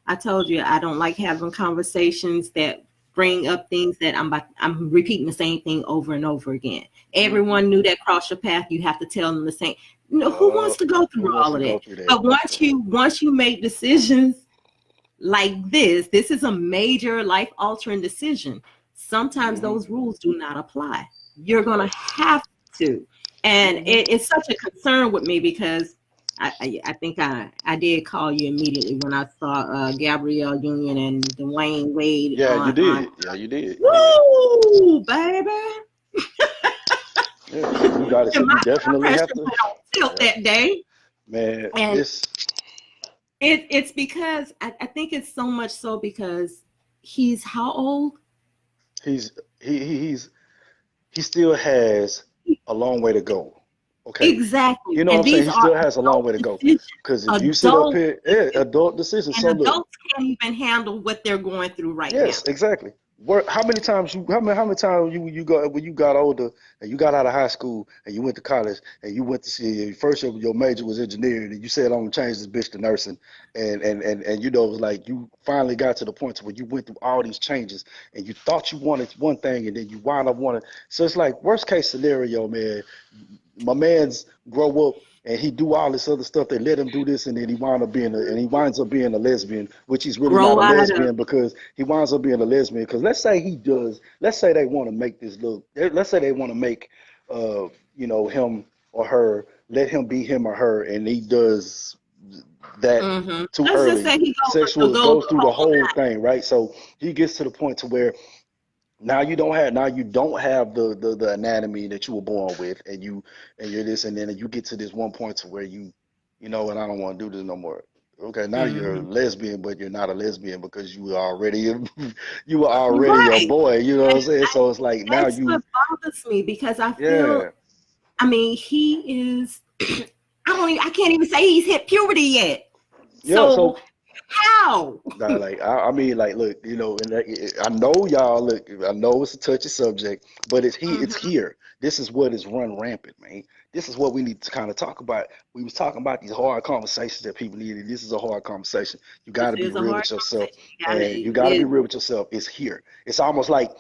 I told you I don't like having conversations that bring up things that I'm repeating the same thing over and over again. Hmm. Everyone knew that cross your path, you have to tell them the same. Who wants Yup. to go Who through wants all to of go that? through that? But once you make decisions like this is a major life altering decision. Sometimes Hmm. those rules do not apply. You're going to have to. And Hmm. it's such a concern with me because I think I did call you immediately when I saw Gabrielle Union and Dwayne Wade Yeah, you on did. Yeah, you did. Yeah. woo, baby. Yeah. You got And to. You my definitely pressure have to. went on tilt Yeah. that day. Man, And it's because I think it's so much so because he's how old? he's he still has a long way to go. Okay, Exactly. you know what And I'm saying? these He are still has a long adult way to go. decisions. Because if you sit up Adult here, yeah, decisions. adult decisions. And So look, adults can't even handle what they're going through right now. yes, exactly. How many times how many times you got when you got older and you got out of high school and you went to college and you went to see first your major was engineering and you said I'm gonna change this bitch to nursing and you know it was like you finally got to the point to where you went through all these changes and you thought you wanted one thing and then you wound up wanting, so it's like worst case scenario, man. My man's grow up and he do all this other stuff. They let him do this, and then he winds up being a lesbian, which he's really not Grow a out of lesbian because he winds up being a lesbian. Because let's say he does, let's say they want to make this look, let's say they want to make, uh, him or her, let him be him or her, and he does that too Let's just early. say he Sexual goes goes the through the whole whole thing, right? So he gets to the point to where now you don't have the anatomy that you were born with and you're this and then you get to this one point to where you know and I don't want to do this no more. Okay, now you're a nine. lesbian, but you're not a lesbian because you were already you were already a Right. boy, you know what I'm And saying? So it's like now that's you what bothers me because I feel, yeah. I mean, he is, I can't even say he's hit puberty yet. Yeah, So so how? nah, like I mean, like, look, and I know y'all. Look, I know it's a touchy subject, but it's Mhm. here. This is what is run rampant, man. This is what we need to kind of talk about. We was talking about these hard conversations that people need. And this is a hard conversation. You got This to be is a real hard with yourself, conversation. You gotta, and you got to be real with yourself. It's here. It's almost like.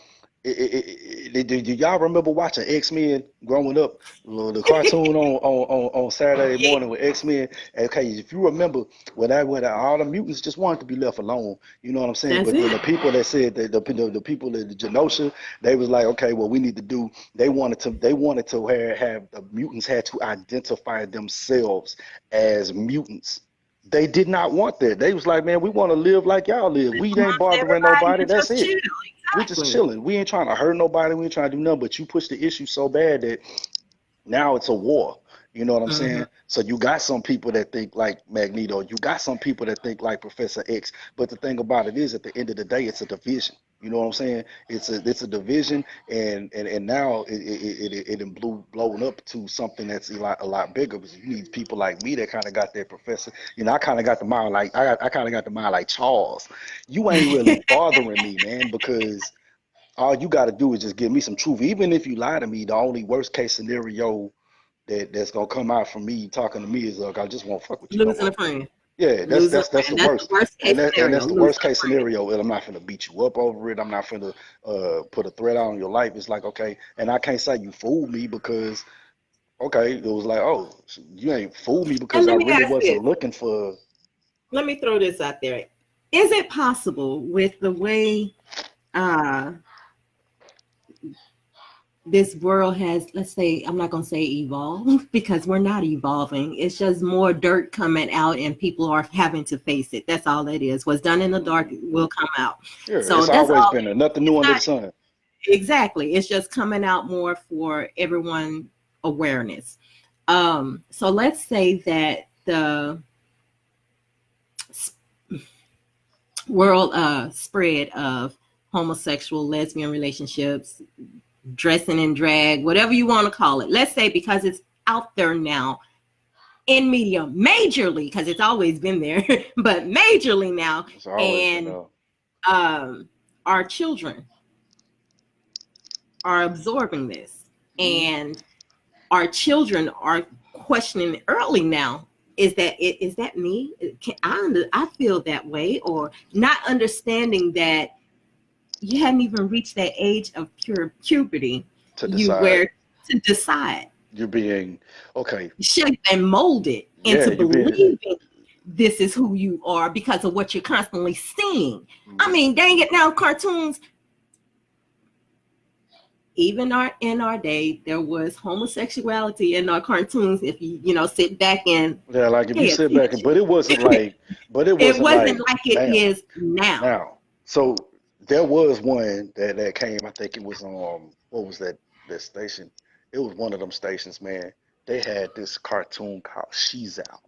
Do y'all remember watching X-Men growing up? The cartoon on Saturday morning with X-Men. Okay, if you remember when all the mutants just wanted to be left alone. You know what I'm saying? that's But then it. the people that said that the people in the Genosha, they was like, okay, what we need to do, they wanted to have the mutants had to identify themselves as mutants. They did not want that. They was like, man, we want to live like y'all live. We ain't Amongst bothering everybody nobody. and That's just it. chill. We just Exactly. chilling. We ain't trying to hurt nobody. We ain't trying to do nothing. But you push the issue so bad that now it's a war. You know what I'm Hmm. saying? So you got some people that think like Magneto. You got some people that think like Professor X. But the thing about it is, at the end of the day, it's a division. You know what I'm saying? It's a division, and now it blown up to something that's a lot bigger. Because you need people like me that kind of got that professor. I kind of got the mind like I kind of got the mind like Charles. You ain't really bothering me, man, because all you got to do is just give me some truth. Even if you lie to me, the only worst case scenario that's gonna come out from me talking to me is like I just won't fuck with you no Losing a more. friend. Yeah, that's Losing a that's that's the friend. That's the worst, worst and case that's scenario. the Losing worst a case friend. scenario. And I'm not gonna beat you up over it. I'm not gonna put a threat out on your life. It's like okay, and I can't say you fooled me because okay, it was like oh you ain't fooled me because And I let me really ask wasn't this. looking for. Let me throw this out there. Is it possible with the way uh, this world has, let's say, I'm not going to say evolve because we're not evolving. It's just more dirt coming out and people are having to face it. That's all it is. What's done in the dark will come out. Sure, So it's that's always all. been there. Nothing new It's under the not sun. exactly. It's just coming out more for everyone awareness. So let's say that the world spread of homosexual, lesbian relationships, dressing in drag, whatever you want to call it. Let's say because it's out there now in media majorly, because it's always been there, but majorly now, It's always been and there. um, our children are absorbing this, Mm-hmm. and our children are questioning early now. Is that it? Is that me? I feel that way, or not understanding that you hadn't even reached that age of pure puberty, To you decide were to decide, you're being okay. shaped and molded Yeah, into you're being. believing this is who you are because of what you're constantly seeing. I Mhm. mean, dang it, now cartoons, even in our day, there was homosexuality in our cartoons. If you sit back and Yeah, like if you pay sit back, attention, but it it wasn't wasn't like, like it bam, is now. now. So there was one that came. I think it was what was that station? It was one of them stations, man. They had this cartoon called She's Out.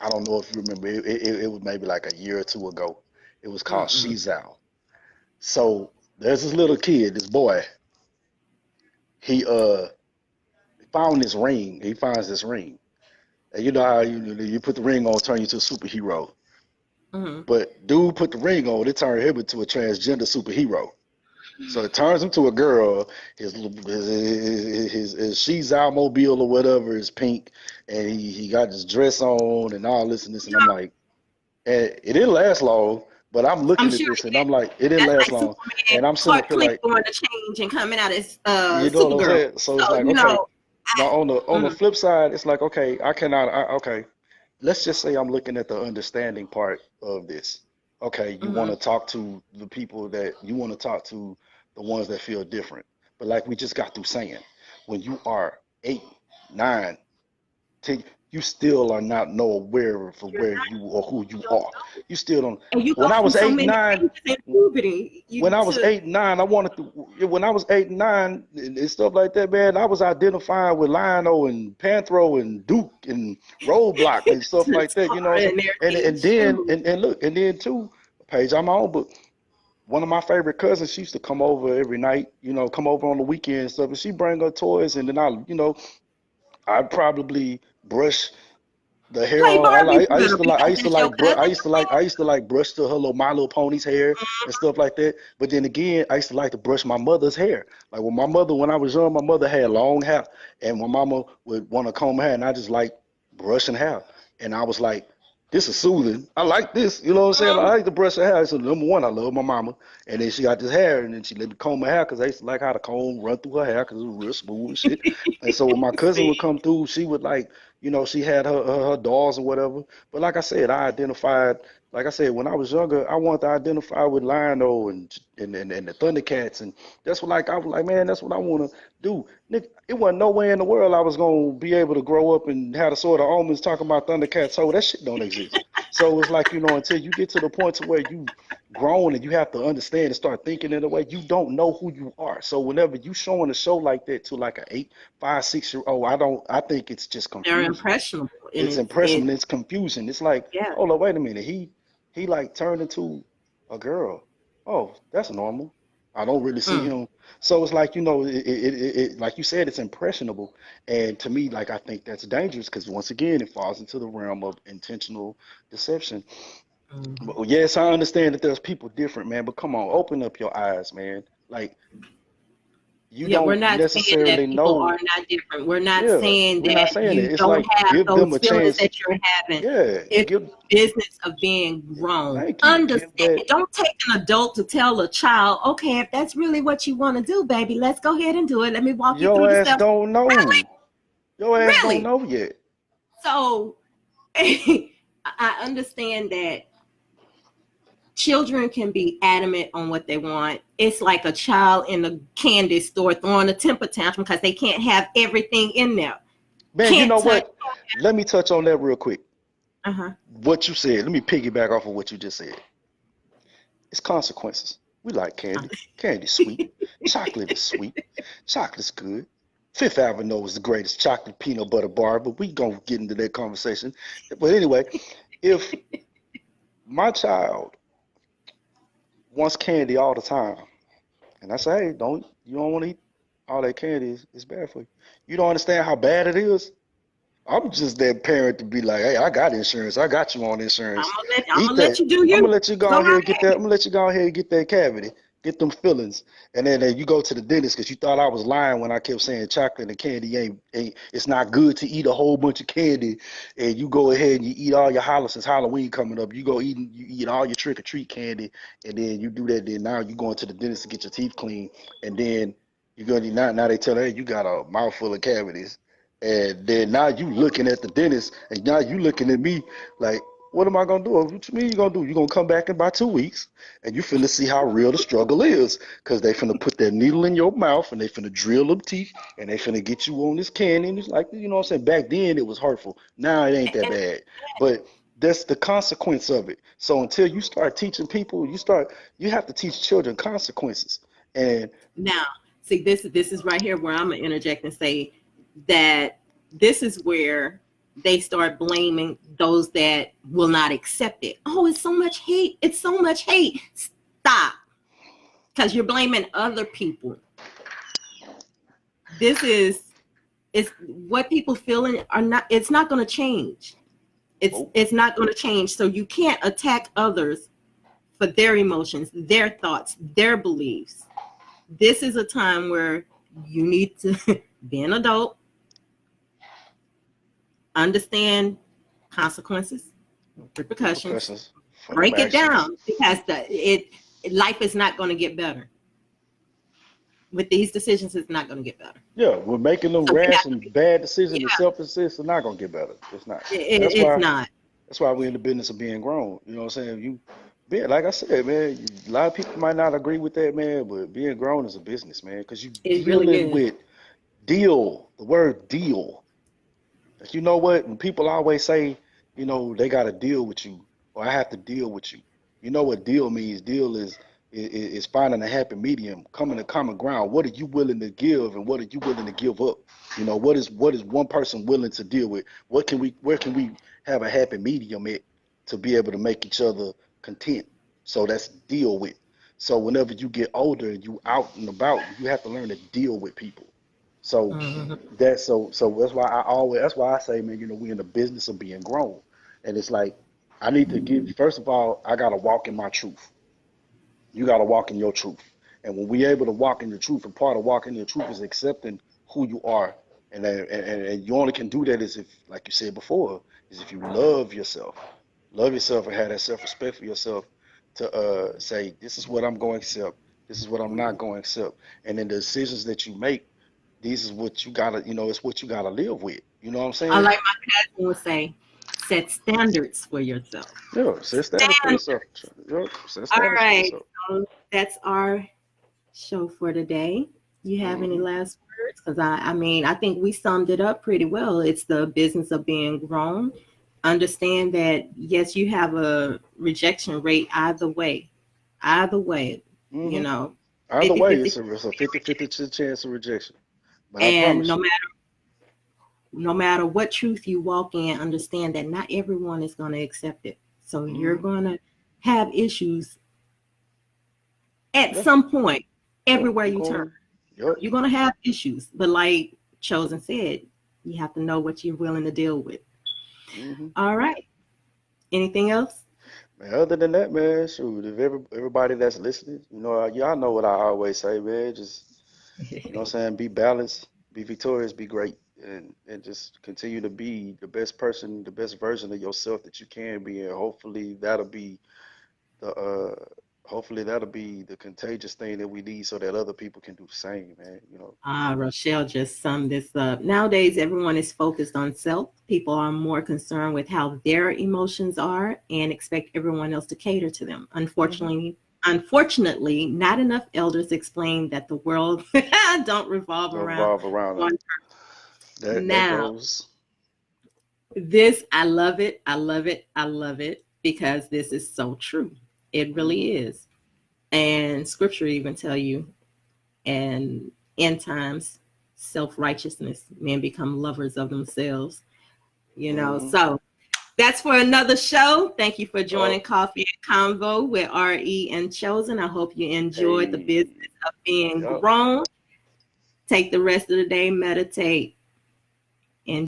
I don't know if you remember. It was maybe like a year or two ago. It was called Mm-mm. She's Out. So there's this little kid, this boy. He found this ring. He finds this ring. And you know how you put the ring on, turn you to a superhero. Mm-hmm. But dude put the ring on, it turned him into a transgender superhero. So it turns him to a girl. His she's mobile or whatever is pink, and he got his dress on and all this and this. And I'm like, and it didn't last long. But I'm I'm looking at sure this and I'm like, it didn't that's last like long. Superman, And I'm sitting up Clark here Kent like, going to change and coming out as you know what I'm Supergirl. saying? So So it's like, you okay. know, Now I, on the mm, flip side, it's like, okay, I cannot. Okay, let's just say I'm looking at the understanding part of this. Okay, you want mm-hmm. to talk to the people that you want to talk to, the ones that feel different. But like we just got through saying, when you are 8, 9, you still are not know aware of You're where not, you or who you you don't are. know, You still don't. and you go When I through was so 8, many 9, changes in puberty. You when I was to 8, 9, I wanted to. When I was 8, 9, and stuff like that, man, I was identifying with Lionel and Panthro and Duke and Roadblock and stuff to like that. You know what start I'm in their saying? And age then shoes. and look, and then too, page on my own book. One of my favorite cousins, she used to come over every night. You know, come over on the weekend and stuff, and she bring her toys, and then I'd probably brush the hair Play on. Barbies I with used her to like because that's your cousin. I used to like brush to her little My Little Pony's hair and stuff like that. But then again, I used to like to brush my mother's hair. Like when I was young, my mother had long hair, and my mama would want to comb her hair, and I just like brushing hair. And I was like, this is soothing. I like this. You know what I'm saying? I Mhm. like to brush her hair. So number one, I love my mama. And then she got this hair, and then she let me comb her hair because I used to like how the comb run through her hair because it was real smooth and shit. And so when my cousin would See, come through, she would like, she had her dolls or whatever. But like I said, like I said, when I was younger, I wanted to identify with Lionel and the Thundercats, and that's what like I was like, man, that's what I want to do. Nick, it wasn't no way in the world I was gonna be able to grow up and have the sort of omens talking about Thundercats. So that shit don't exist. So it's like until you get to the point to where you grown and you have to understand and start thinking in a way you don't know who you are. So whenever you showing a show like that to like a 8, 5, 6 year old, I think it's just they're confusing. impressionable, and It's impressive and it's confusing. It's like, yeah. hold on, wait a minute. He like turned into a girl. Oh, that's normal. I don't really see Mm. him. So it's like, like you said, it's impressionable. And to me, like I think that's dangerous because once again, it falls into the realm of intentional deception. Mhm. But yes, I understand that there's people different, man. But come on, open up your eyes, man. Like you Yeah, we're don't not saying that necessarily people are know. not different. We're not Yeah, saying we're not that saying it. you It's don't like have give them those a feelings chance. that you're having. Yeah, It's give. business of being grown. Thank you. Give Understand. that. Don't take an adult to tell a child, okay, if that's really what you want to do, baby, let's go ahead and do it. Let me walk you through Your the ass steps. don't Really? know. Your ass don't Really? know yet. So I understand that children can be adamant on what they want. It's like a child in a candy store throwing a temper tantrum because they can't have everything in there. Man, you Can't know touch. what? Let me touch on that real quick. Uh-huh. What you said. Let me piggyback off of what you just said. It's consequences. We like candy. Candy's sweet. Chocolate is sweet. Chocolate's good. Fifth Avenue is the greatest chocolate peanut butter bar, but we gonna get into that conversation. But anyway, if my child wants candy all the time, and I say, hey, you don't want to eat all that candy, it's bad for you. You don't understand how bad it is? I'm just that parent to be like, hey, I got insurance. I got you on insurance. I'm Eat gonna let that. you do I'm gonna you. let you go Go ahead right and get that. I'm gonna let you go ahead and get that cavity, get them fillings, and then you go to the dentist because you thought I was lying when I kept saying chocolate and candy ain't. It's not good to eat a whole bunch of candy, and you go ahead and you eat all your since Halloween coming up. You eat all your trick or treat candy, and then you do that. Then now you going to the dentist to get your teeth clean, and then you're gonna now they tell you, hey, you got a mouthful of cavities. And then now you looking at the dentist, and now you looking at me like, what am I gonna do? What you mean you gonna do? You gonna come back in about 2 weeks, and you finna see how real the struggle is, cause they finna put that needle in your mouth, and they finna drill them teeth, and they finna get you on this candy. And it's like, you know what I'm saying? Back then it was hurtful. Now it ain't that and bad, but that's the consequence of it. So until you start teaching people, you have to teach children consequences. And now, see, this is right here where I'm gonna interject and say that this is where they start blaming those that will not accept it. Oh, it's so much hate. It's so much hate. Stop, because you're blaming other people. This is It's what people feeling are not. It's not going to change. Nope. It's not going to change. So you can't attack others for their emotions, their thoughts, their beliefs. This is a time where you need to be an adult, understand consequences, repercussions, Repercussions for them break it actions. down because life is not going to get better with these decisions. It's not going to get better. Yeah, we're making them So we rash have to and be. bad decisions and Yeah, selfish decisions. It's not gonna get better. It's not. And it's not. that's why we're in the business of being grown. You know what I'm saying? You be like I said, man, a lot of people might not agree with that, man, but being grown is a business, man, because you It really dealing is. with deal, the word deal. Like, you know what? When people always say, they got to deal with you, or I have to deal with you. You know what deal means? Deal is finding a happy medium, coming to common ground. What are you willing to give, and what are you willing to give up? What is one person willing to deal with? Where can we have a happy medium at to be able to make each other content? So that's deal with. So whenever you get older and you out and about, you have to learn to deal with people. So Mhm. that's why I say, man, we in the business of being grown. And it's like I need to give first of all, I gotta walk in my truth. You gotta walk in your truth. And when we able to walk in the truth, and part of walking in your truth is accepting who you are. And you only can do that is if, like you said before, is if you love yourself. Love yourself and have that self-respect for yourself to say, this is what I'm going to accept, this is what I'm not going to accept. And then the decisions that you make, this is what you gotta, it's what you gotta live with. You know what I'm I saying? like my cousin would say, set standards for yourself. Yeah, set standards for Standards. yourself. Yeah, set All standards for right. yourself. So that's our show for today. You have any Hmm. last words? Because I mean, I think we summed it up pretty well. It's the business of being grown. Understand that, yes, you have a rejection rate either way. Either way, you Hmm. know, Either 50 way, 50. it's a 50-50 chance of rejection. But I And promise you. no matter what truth you walk in, understand that not everyone is going to accept it. So you're Hmm. going to have issues at Yeah, some point yeah. everywhere You're you turn. going. Yep. You're going to have issues, but like Chosen said, you have to know what you're willing to deal with. Hmm. All right. Anything else? Man, other than that, man, shoot, if everybody that's listening, y'all know what I always say, man. Just, what I'm saying, be balanced, be victorious, be great, and just continue to be the best person, the best version of yourself that you can be, and the hopefully that'll be the contagious thing that we need so that other people can do the same, man. Rochelle just summed this up. Nowadays, everyone is focused on self. People are more concerned with how their emotions are and expect everyone else to cater to them. Hmm. Unfortunately, not enough elders explain that the world don't revolve Don't around revolve around one them. person. That Now, goes. this, I love it. I love it. I love it because this is so true. It Hmm. really is. And scripture even tell you, and end times, self-righteousness, men become lovers of themselves, Hmm. So that's for another show. Thank you for joining Oh, Coffee and Convo with RE and Chosen. I hope you enjoyed the business hey, of being yep. grown. Take the rest of the day, meditate,